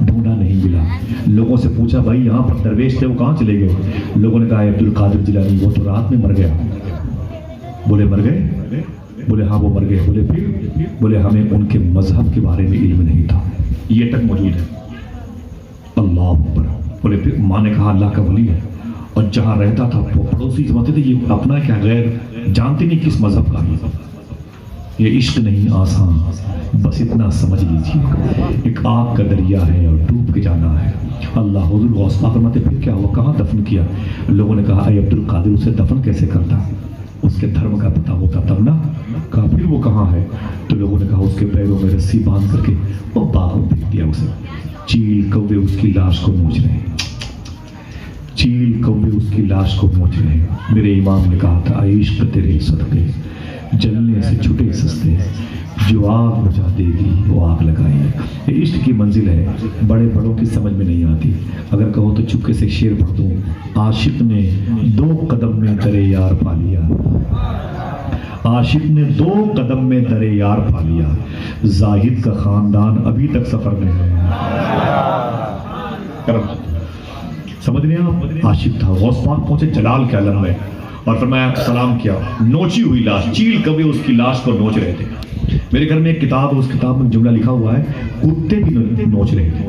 ڈھونڈا نہیں ملا۔ لوگوں سے پوچھا بھائی یہاں پر درویش تھے، وہ کہاں چلے گئے؟ لوگوں نے کہا عبد القادر جیلانی وہ تو رات میں مر گیا۔ بولے مر گئے؟ بولے ہاں وہ مر گئے۔ بولے پھر؟ بولے ہمیں ان کے مذہب کے بارے میں علم نہیں تھا، یہ تک موجود ہے۔ اللہ اکبر۔ بولے پھر؟ ماں نے کہا اللہ کا ولی ہے، اور جہاں رہتا تھا وہ پڑوسی سمجھتے تھے یہ اپنا کیا غیر، جانتے نہیں کس مذہب کا ہے۔ یہ عشق نہیں آسان، بس اتنا سمجھ لیجیے ایک آگ کا دریا ہے اور ڈوب کے جانا ہے۔ اللہ حضور غوث پاک فرماتے پھر کیا ہوا، کہاں دفن کیا؟ لوگوں نے کہا اے عبد القادر اسے دفن کیسے کرتا، اس کے دھرم کا پتہ ہوتا تب نا۔ کہا پھر وہ کہاں ہے؟ تو لوگوں نے کہا اس کے پیروں میں رسی باندھ کر کے وہ باغ میں پھینک دیا اسے، چیل کوے اس کی لاش کو نوچ رہے ہیں، چیل کوے اس کی لاش کو نوچ رہے ہیں۔ میرے امام نے کہا تھا عشق تیرے صدقے جلنے سے چھٹے سستے، جو آگ بجھا دے گی وہ آگ لگائے۔ یہ عشق کی منزل ہے، بڑے بڑوں کی سمجھ میں نہیں آتی۔ اگر کہو تو چپکے سے شعر پڑھ دوں، عاشق نے 2 قدم میں در یار پا لیا، عاشق نے 2 قدم میں در یار پا لیا، زاہد کا خاندان ابھی تک سفر میں ہے۔ سمجھ رہے ہیں؟ عاشق تھا، غوث پاک پہنچے جلال کے عالم میں اور فرمایا سلام کیا، نوچی ہوئی لاش، چیل کوے اس کی لاش کو نوچ رہے تھے۔ میرے گھر میں ایک کتاب ہے، اس کتاب میں جملہ لکھا ہوا ہے کتے بھی نوچ رہے تھے۔